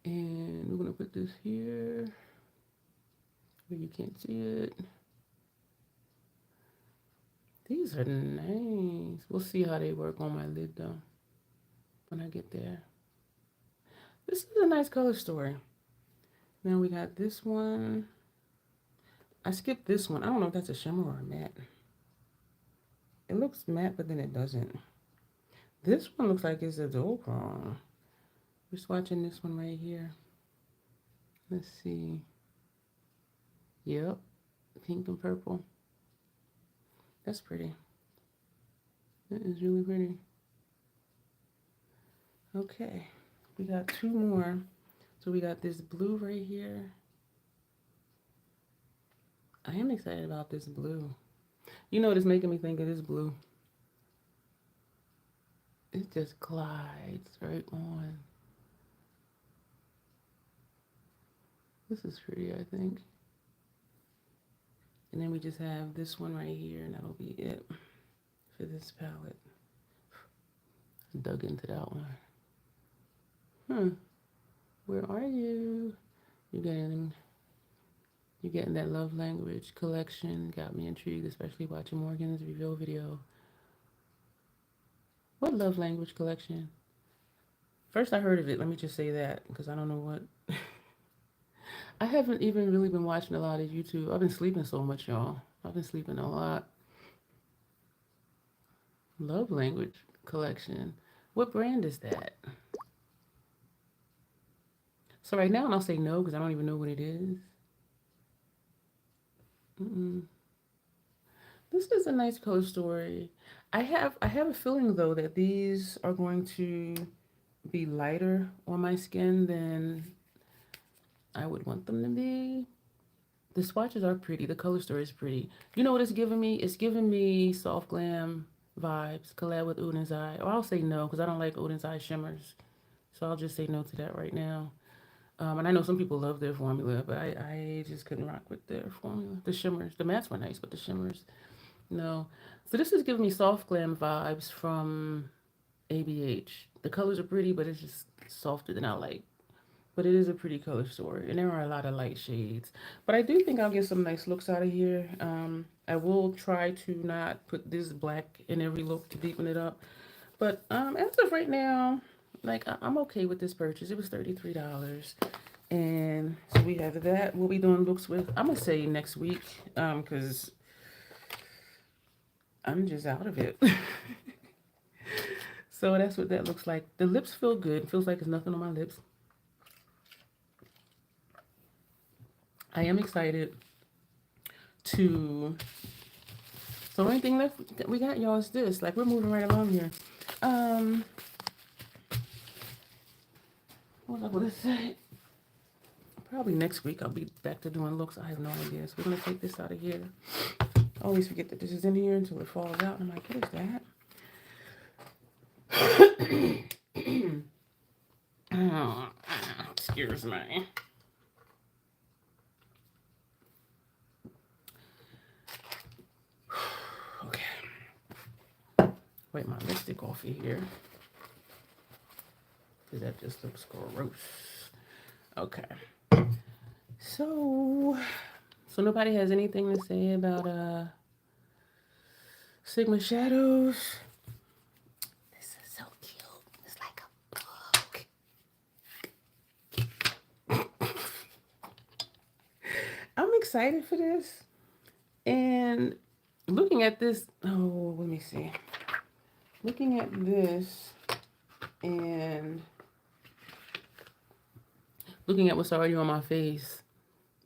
And we're going to put this here where you can't see it. These are nice. We'll see how they work on my lid though when I get there. This is a nice color story. Now we got this one. I skipped this one. I don't know if that's a shimmer or a matte. It looks matte, but then it doesn't. This one looks like it's a dual prong. We're swatching this one right here. Let's see. Yep, pink and purple. That's pretty. That is really pretty. Okay, we got two more. So we got this blue right here. I am excited about this blue. You know what it's making me think of this blue? It just glides right on. This is pretty, I think. And then we just have this one right here, and that'll be it for this palette. Dug into that one. Where are you? You're getting that love language collection. Got me intrigued, especially watching Morgan's reveal video. What love language collection? First I heard of it, let me just say that, because I don't know what. I haven't even really been watching a lot of YouTube. I've been sleeping so much, y'all. I've been sleeping a lot. Love language collection. What brand is that? So right now I'll say no because I don't even know what it is. This is a nice color story. I have a feeling though that these are going to be lighter on my skin than I would want them to be. The swatches are pretty. The color story is pretty. You know what it's giving me? It's giving me soft glam vibes. Collab with Udin's Eye. Or I'll say no because I don't like Udin's Eye shimmers. So I'll just say no to that right now. And I know some people love their formula, but I just couldn't rock with their formula. The shimmers. The mattes were nice, but the shimmers, no. So this is giving me soft glam vibes from ABH. The colors are pretty, but it's just softer than I like. But it is a pretty color story, and there are a lot of light shades. But I do think I'll get some nice looks out of here. I will try to not put this black in every look to deepen it up. But as of right now, like I'm okay with this purchase. It was $33. And so we have that. We'll be doing looks with, I'm gonna say next week, because I'm just out of it. So that's what that looks like. The lips feel good. It feels like there's nothing on my lips. I am excited to. So the only thing left we got, y'all, is this. Like, we're moving right along here. What was I gonna say? Probably next week I'll be back to doing looks. I have no idea. So we're gonna take this out of here. I always forget that this is in here until it falls out. And I'm like, what is that? Oh, excuse me. Okay. Wipe my lipstick off of here. Because that just looks gross. Okay. So nobody has anything to say about Sigma Shadows. This is so cute. It's like a book. I'm excited for this. And looking at this, oh, let me see. Looking at this and looking at what's already on my face,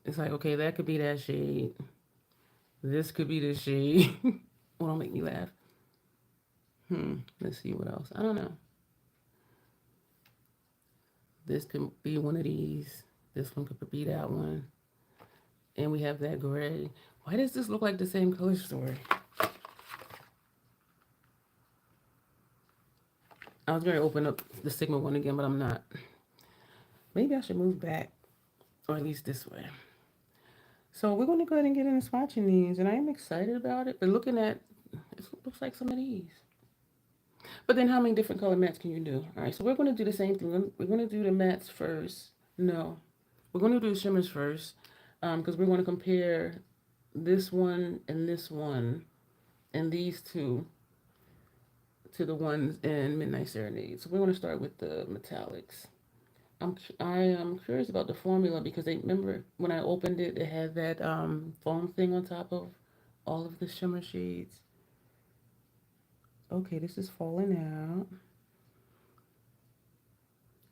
it's like, okay, that could be that shade. This could be this shade. Well, don't make me laugh. Let's see what else. I don't know. This could be one of these. This one could be that one. And we have that gray. Why does this look like the same color story? I was going to open up the Sigma one again, but I'm not. Maybe I should move back, or at least this way. So we're going to go ahead and get into swatching these, and I am excited about it. But looking at, it looks like some of these. But then how many different color mattes can you do? All right, so we're going to do the same thing. We're going to do the mattes first. No, we're going to do the shimmers first, because we're going to compare this one and these two to the ones in Midnight Serenade. So we're going to start with the metallics. I am curious about the formula because remember when I opened it, it had that foam thing on top of all of the shimmer shades. Okay, this is falling out.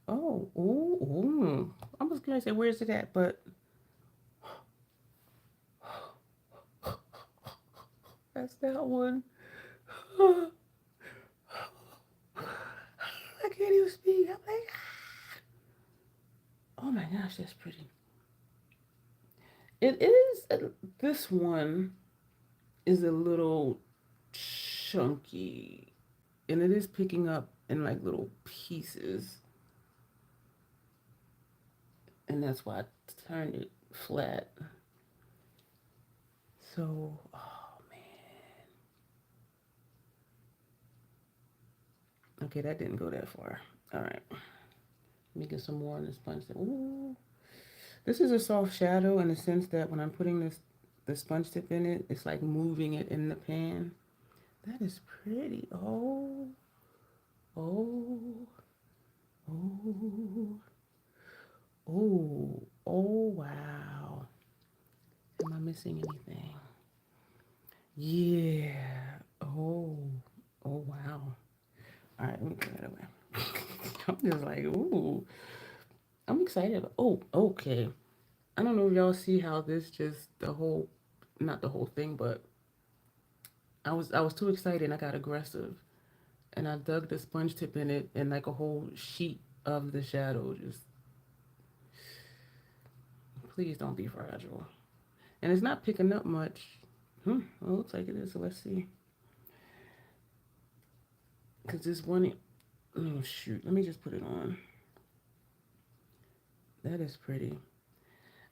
Oh, ooh. I was gonna say, where is it at? But that's that one. I can't even speak. I'm like, oh my gosh, that's pretty. It is, this one is a little chunky, and it is picking up in like little pieces. And that's why I turned it flat. So, oh man. Okay, that didn't go that far. All right. Let me get some more on this sponge. Ooh. This is a soft shadow in the sense that when I'm putting the sponge tip in it, it's like moving it in the pan. That is pretty. Oh. Wow. Am I missing anything? Yeah. Oh, wow. All right, let me put that away. I'm just like, ooh. I'm excited. Oh, okay. I don't know if y'all see how this just not the whole thing, but I was too excited and I got aggressive. and I dug the sponge tip in it, and like a whole sheet of the shadow. Just please don't be fragile. And it's not picking up much. Well, it looks like it is, so let's see. Because this one, oh shoot, let me just put it on. That is pretty.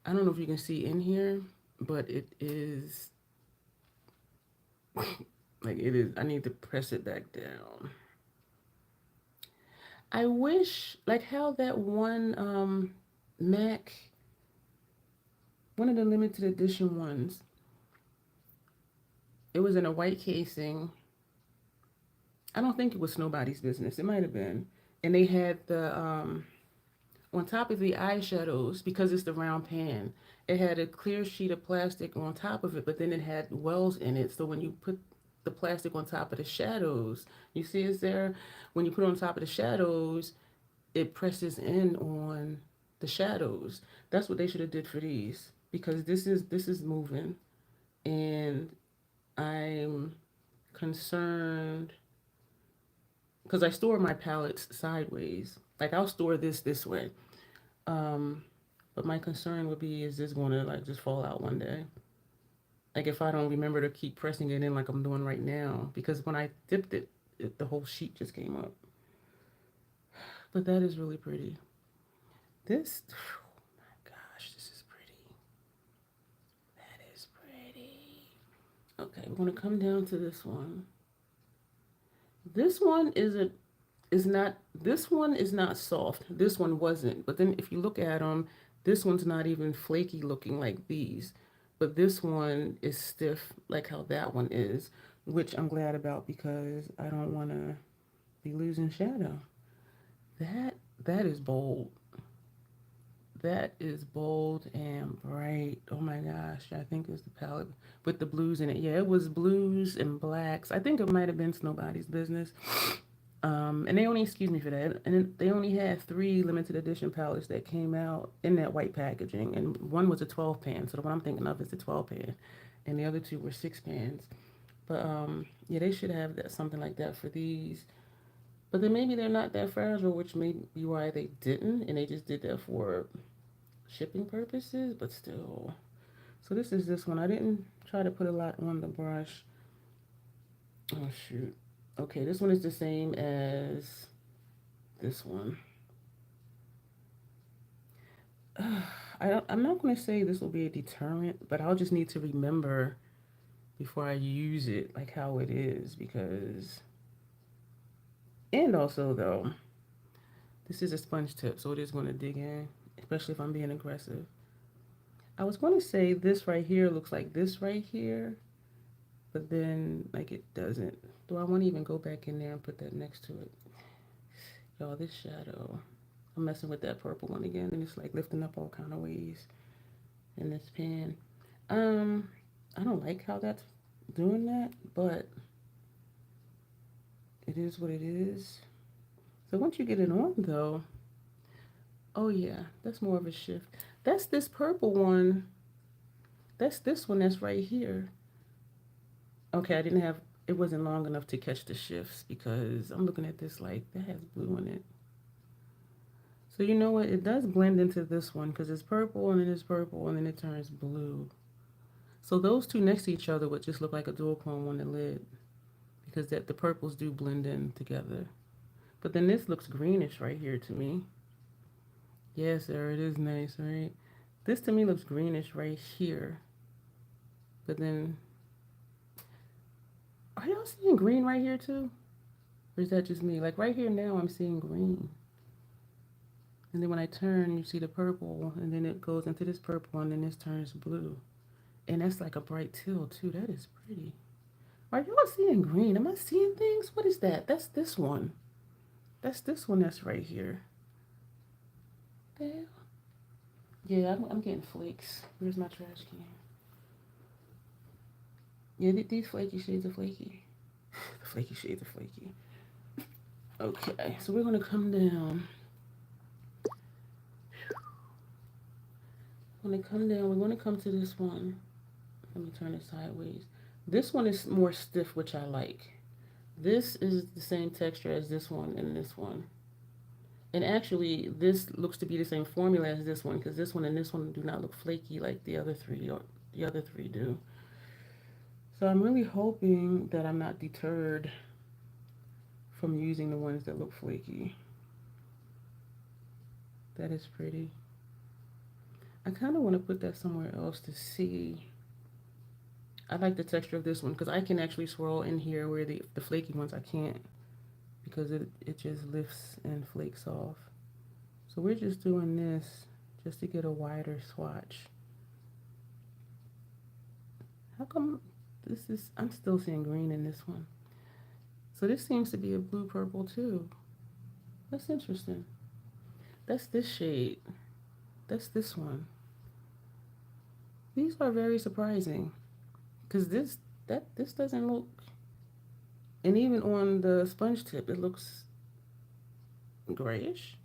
I don't know if you can see in here, but it is, like it is, I need to press it back down. I wish, like how that one MAC, one of the limited edition ones, it was in a white casing. I don't think it was Nobody's Business. It might have been. And they had the, on top of the eyeshadows, because it's the round pan, it had a clear sheet of plastic on top of it, but then it had wells in it. So when you put the plastic on top of the shadows, you see it's there? When you put it on top of the shadows, it presses in on the shadows. That's what they should have did for these, because this is moving, and I'm concerned because I store my palettes sideways. Like I'll store this way. But my concern would be, is this going to like just fall out one day? Like if I don't remember to keep pressing it in like I'm doing right now, because when I dipped it, the whole sheet just came up. But that is really pretty. This, oh my gosh, this is pretty. That is pretty. Okay, we're going to come down to this one. This one this one is not soft. This one wasn't. But then if you look at them, this one's not even flaky looking like these. But this one is stiff like how that one is, which I'm glad about because I don't want to be losing shadow. That is bold. That is bold and bright. Oh my gosh, I think it was the palette with the blues in it. Yeah, it was blues and blacks. I think it might have been Nobody's Business. And they only, excuse me for that, and they only had 3 limited edition palettes that came out in that white packaging, and one was a 12 pan, so the one I'm thinking of is the 12 pan, and the other 2 were 6 pans. But yeah, they should have that, something like that for these. But then maybe they're not that fragile, which may be why they didn't, and they just did that for shipping purposes, but still. So this one. I didn't try to put a lot on the brush. Oh shoot. Okay, this one is the same as this one. I'm not going to say this will be a deterrent, but I'll just need to remember before I use it, like how it is, because, and also though, this is a sponge tip, so it is going to dig in, especially if I'm being aggressive. I was going to say this right here looks like this right here, but then like it doesn't. Do I want to even go back in there and put that next to it? Y'all, this shadow, I'm messing with that purple one again, and it's like lifting up all kind of ways in this pan. I don't like how that's doing that, but it is what it is. So once you get it on though, oh yeah, that's more of a shift. That's this purple one. That's this one that's right here. Okay, it wasn't long enough to catch the shifts because I'm looking at this like that has blue in it. So you know what? It does blend into this one because it's purple and then it's purple and then it turns blue. So those two next to each other would just look like a duochrome on the lid because the purples do blend in together. But then this looks greenish right here to me. Yes, sir, it is nice, right? This to me looks greenish right here. But then, are y'all seeing green right here too? Or is that just me? Like right here now, I'm seeing green. And then when I turn, you see the purple, and then it goes into this purple, and then this turns blue. And that's like a bright teal too. That is pretty. Are y'all seeing green? Am I seeing things? What is that? That's this one. That's this one that's right here. Damn. Yeah, I'm getting flakes. Where's my trash can? Yeah, these flaky shades are flaky. The flaky shades are flaky. Okay, so we're going to come down. We're going to come to this one. Let me turn it sideways. This one is more stiff, which I like. This is the same texture as this one and this one. And actually, this looks to be the same formula as this one because this one and this one do not look flaky like the other three or the other three do. So I'm really hoping that I'm not deterred from using the ones that look flaky. That is pretty. I kind of want to put that somewhere else to see. I like the texture of this one because I can actually swirl in here where the flaky ones I can't because it just lifts and flakes off. So we're just doing this just to get a wider swatch. How come this is, I'm still seeing green in this one. So this seems to be a blue purple too. That's interesting. That's this shade. That's this one. These are very surprising because this doesn't look, and even on the sponge tip it looks grayish,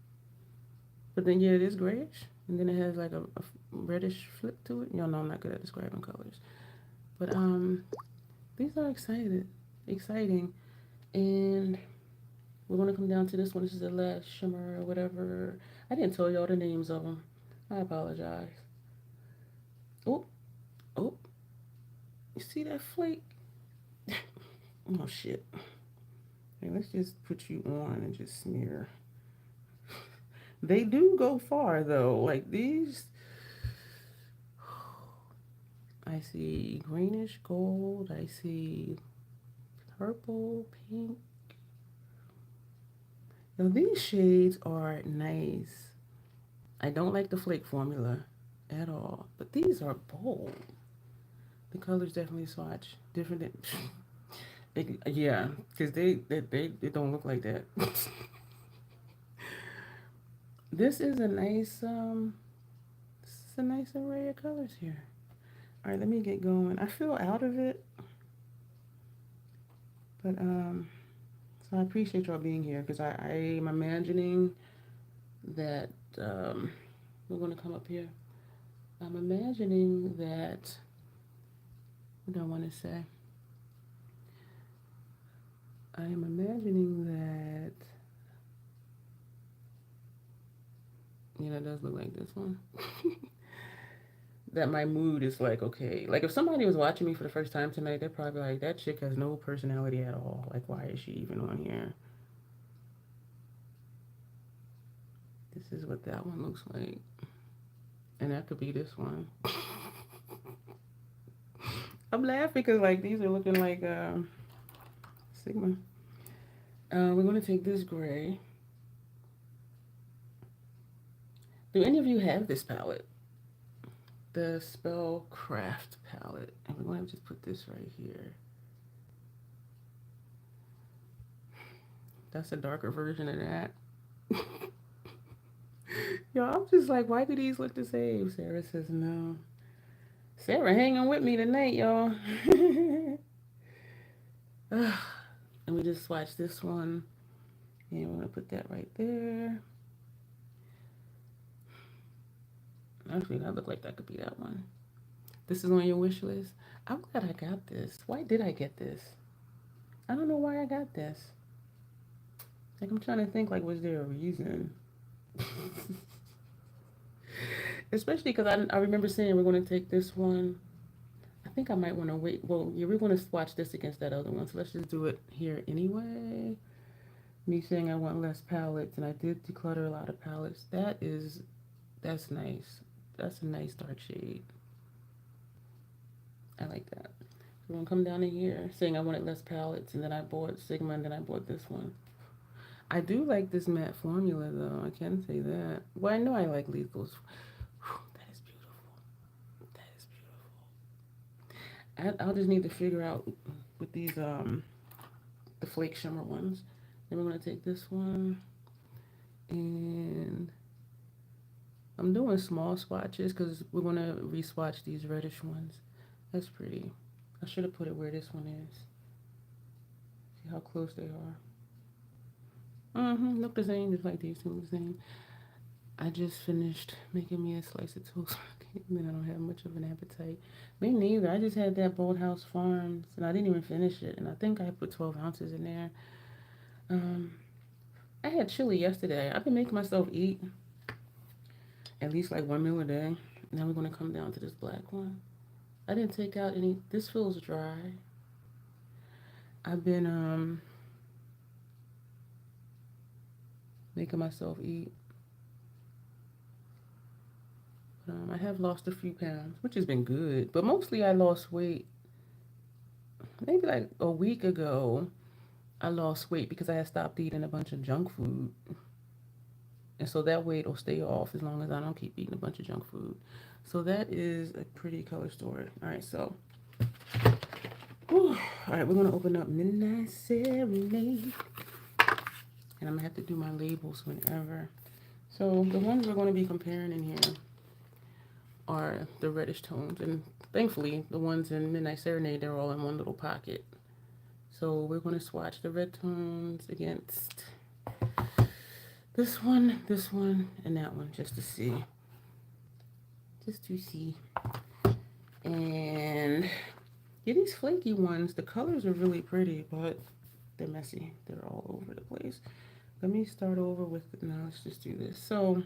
but then yeah, it is grayish, and then it has like a reddish flip to it. Y'all know I'm not good at describing colors, but these are exciting, and we're gonna come down to this one. This is the last shimmer or whatever. I didn't tell y'all the names of them. I apologize. Oh, oh, you see that flake? Oh shit. Hey, let's just put you on and just smear. They do go far though. Like these, I see greenish gold. I see purple, pink. Now these shades are nice. I don't like the flake formula at all, but these are bold. The colors definitely swatch different than, yeah, because they don't look like that. This is a nice array of colors here. All right, let me get going. I feel out of it, but so I appreciate y'all being here because I am imagining that we're gonna come up here. I'm imagining that. What do I want to say? I am imagining that. Yeah, that does look like this one. That my mood is like, okay. Like if somebody was watching me for the first time tonight, they're probably like, that chick has no personality at all. Like, why is she even on here? This is what that one looks like. And that could be this one. I'm laughing because like these are looking like Sigma. We're going to take this gray. Do any of you have this palette? The Spellcraft palette. And we're going to just put this right here. That's a darker version of that. Yo, I'm just like, why do these look the same? Sarah says no. Sarah hanging with me tonight, y'all. And we just swatch this one. And we're going to put that right there. Actually, that look like that could be that one. This is on your wish list. I'm glad I got this. Why did I get this? I don't know why I got this. Like, I'm trying to think, like, was there a reason? Especially because I remember saying we're going to take this one. I think I might want to wait. Well, yeah, we're going to swatch this against that other one. So let's just do it here anyway. Me saying I want less palettes, and I did declutter a lot of palettes. That's nice. That's a nice dark shade. I like that. So we're going to come down in here saying I wanted less palettes, and then I bought Sigma, and then I bought this one. I do like this matte formula, though. I can say that. Well, I know I like Lethal's. That is beautiful. That is beautiful. I'll just need to figure out with these, the flake shimmer ones. Then we're going to take this one, and I'm doing small swatches because we're going to re-swatch these reddish ones. That's pretty. I should have put it where this one is. See how close they are. Look the same, just like these two look the same. I just finished making me a slice of toast. then I don't have much of an appetite. Me neither. I just had that Bold House Farms, and I didn't even finish it. And I think I put 12 ounces in there. Um, I had chili yesterday. I've been making myself eat at least like one meal a day. Now we're gonna come down to this black one. I didn't take out any. This feels dry. I've been making myself eat. I have lost a few pounds, which has been good. But mostly I lost weight. Maybe like a week ago, I lost weight because I had stopped eating a bunch of junk food. And so that weight will stay off as long as I don't keep eating a bunch of junk food. So that is a pretty color story. All right, so. Whew. All right, we're going to open up Midnight Serenade. And I'm going to have to do my labels whenever. So the ones we're going to be comparing in here are the reddish tones. And thankfully, the ones in Midnight Serenade, they're all in one little pocket. So we're going to swatch the red tones against this one, and that one, just to see. And yeah, these flaky ones, the colors are really pretty, but they're messy. They're all over the place. Let me start over with, now let's just do this. So,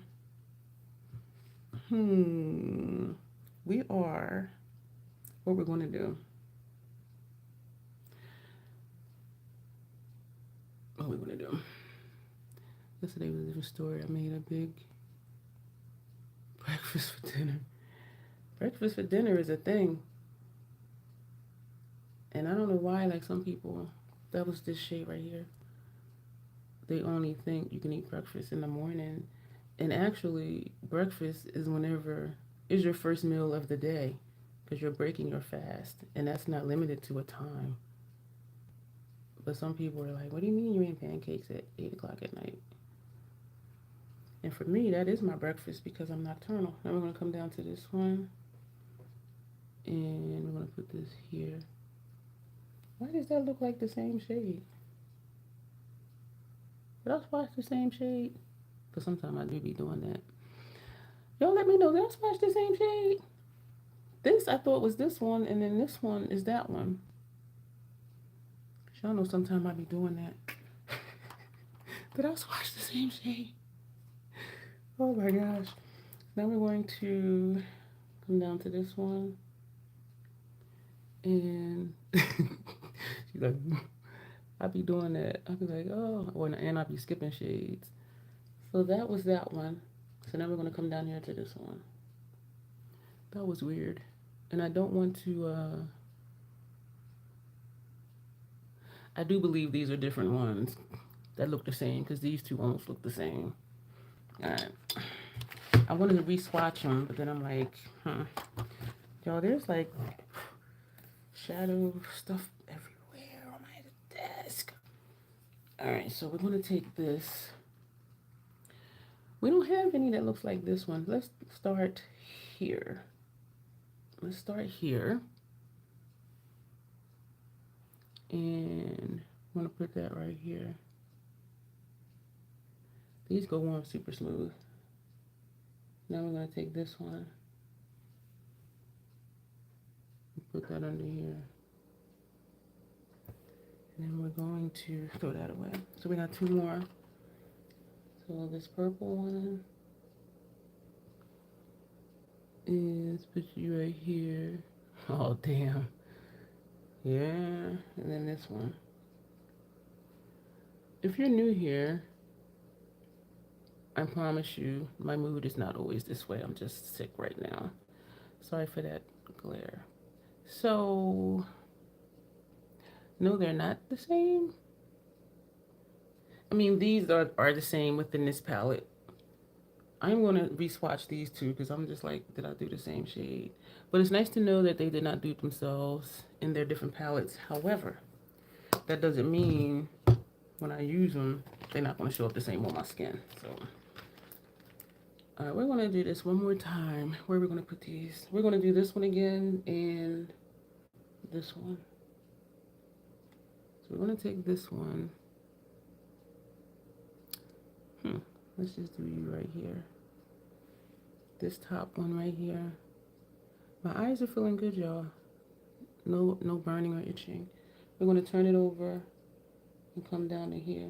we are, what we're going to do. What we're going to do. Yesterday was a different story. I made a big breakfast for dinner. Breakfast for dinner is a thing. And I don't know why, like some people, that was this shade right here. They only think you can eat breakfast in the morning. And actually, breakfast is is your first meal of the day because you're breaking your fast. And that's not limited to a time. But some people are like, what do you mean you're eating pancakes at 8 o'clock at night? And for me, that is my breakfast because I'm nocturnal. Now we're going to come down to this one. And we're going to put this here. Why does that look like the same shade? Did I swatch the same shade? Because sometimes I do be doing that. Y'all let me know, did I swatch the same shade? This I thought was this one, and then this one is that one. Y'all know sometimes I be doing that. Did I swatch the same shade? Oh my gosh. Now we're going to come down to this one. And she's like, I be doing that. I be like, oh, and I be skipping shades. So that was that one. So now we're going to come down here to this one. That was weird. And I don't want to, I do believe these are different ones that look the same because these two almost look the same. All right. I wanted to re-swatch them, but then I'm like, Y'all, there's like shadow stuff everywhere on my desk. All right, so we're going to take this. We don't have any that looks like this one. Let's start here. Let's start here. And I'm going to put that right here. These go on super smooth. Now we're going to take this one. Put that under here. And then we're going to throw that away. So we got two more. So this purple one is put you right here. Oh, damn. Yeah. And then this one. If you're new here, I promise you, my mood is not always this way. I'm just sick right now. Sorry for that glare. So, no, they're not the same. I mean, these are the same within this palette. I'm going to re-swatch these two because I'm just like, did I do the same shade? But it's nice to know that they did not dupe themselves in their different palettes. However, that doesn't mean when I use them, they're not going to show up the same on my skin. So, all right, we're going to do this one more time. Where are we going to put these? We're going to do this one again and this one. So we're going to take this one. Let's just do you right here. This top one right here. My eyes are feeling good, y'all. No burning or itching. We're going to turn it over and come down to here.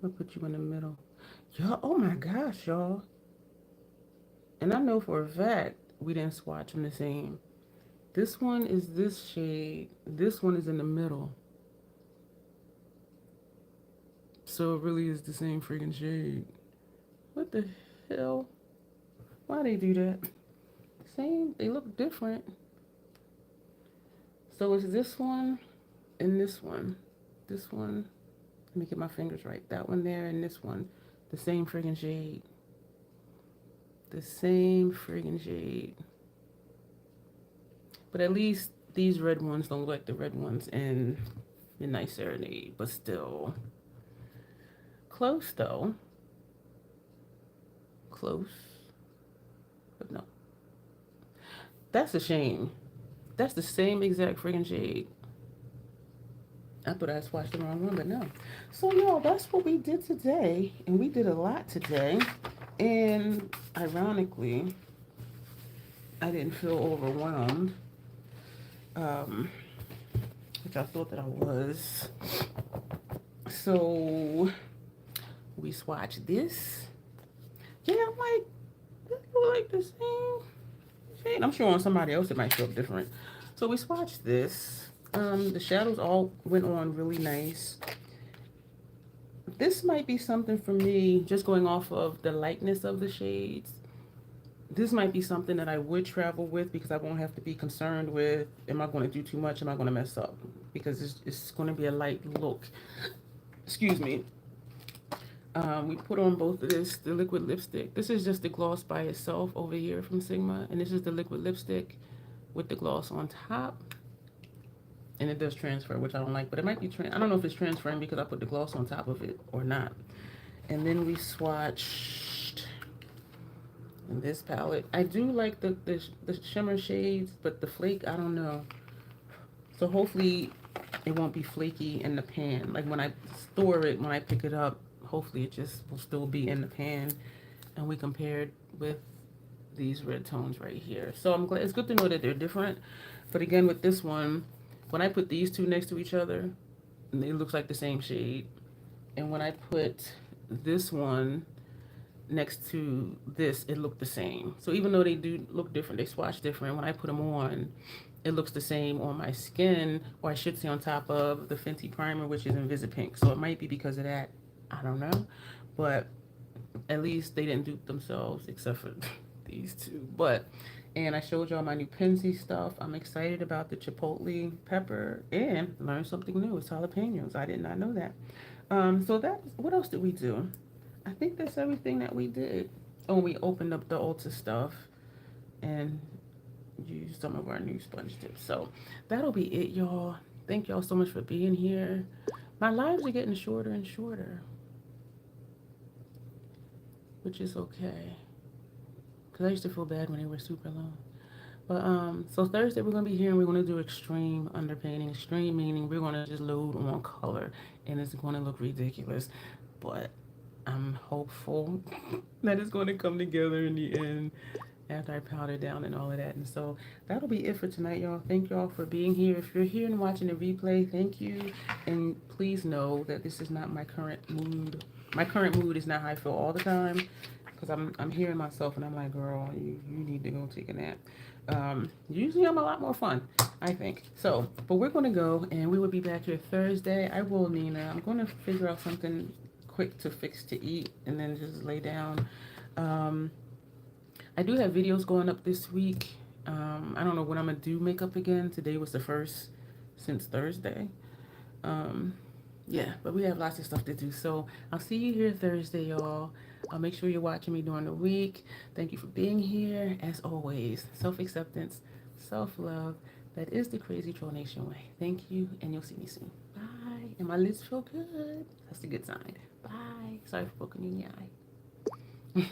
I'll put you in the middle. Y'all, oh my gosh, y'all. And I know for a fact we didn't swatch them the same. This one is this shade. This one is in the middle. So it really is the same freaking shade. What the hell? Why they do that? Same, they look different. So it's this one and this one. This one, let me get my fingers right. That one there and this one. The same friggin' shade. The same friggin' shade. But at least these red ones don't look like the red ones in Midnight Serenade. But still. Close though. Close. But no. That's a shame. That's the same exact friggin' shade. I thought I swatched the wrong one, but no. So, y'all, that's what we did today. And we did a lot today. And ironically, I didn't feel overwhelmed. Which I thought that I was. So, we swatched this. Yeah, I'm like, this look like the same shade. I'm sure on somebody else it might feel different. So we swatched this. The shadows all went on really nice. This might be something for me, just going off of the lightness of the shades. This might be something that I would travel with because I won't have to be concerned with, am I going to do too much? Am I going to mess up? Because it's going to be a light look. Excuse me. We put on both of this, the liquid lipstick. This is just the gloss by itself over here from Sigma. And this is the liquid lipstick with the gloss on top. And it does transfer, which I don't like, but it might be, I don't know if it's transferring because I put the gloss on top of it or not. And then we swatched in this palette. I do like the shimmer shades, but the flake, I don't know. So hopefully it won't be flaky in the pan. Like when I store it, when I pick it up, hopefully it just will still be in the pan. And we compared with these red tones right here. So I'm glad, it's good to know that they're different. But again, with this one, when I put these two next to each other, it looks like the same shade. And when I put this one next to this, it looked the same. So even though they do look different, they swatch different, when I put them on, it looks the same on my skin, or I should say on top of the Fenty primer, which is Invisipink. So it might be because of that. I don't know. But at least they didn't dupe themselves, except for these two. But, and I showed y'all my new Pensy stuff. I'm excited about the chipotle pepper and learned something new. It's jalapenos. I did not know that. So that's, what else did we do? I think that's everything that we did. Oh, we opened up the Ulta stuff and used some of our new sponge tips. So that'll be it, y'all. Thank y'all so much for being here. My lives are getting shorter and shorter, which is okay. Because I used to feel bad when they were super long. But, so Thursday we're going to be here and we're going to do extreme underpainting. Extreme meaning we're going to just load on color and it's going to look ridiculous. But I'm hopeful that it's going to come together in the end after I powder down and all of that. And so that'll be it for tonight, y'all. Thank y'all for being here. If you're here and watching the replay, thank you. And please know that this is not my current mood. My current mood is not how I feel all the time. Because I'm hearing myself and I'm like, girl, you need to go take a nap. Usually I'm a lot more fun, I think. So, but we're going to go and we will be back here Thursday. I will, Nina. I'm going to figure out something quick to fix to eat and then just lay down. I do have videos going up this week. I don't know when I'm going to do makeup again. Today was the first since Thursday. Yeah, but we have lots of stuff to do. So I'll see you here Thursday, y'all. I'll make sure you're watching me during the week. Thank you for being here. As always, self-acceptance, self-love. That is the Crazy Troll Nation way. Thank you, and you'll see me soon. Bye. And my lips feel good. That's a good sign. Bye. Sorry for poking you in the eye.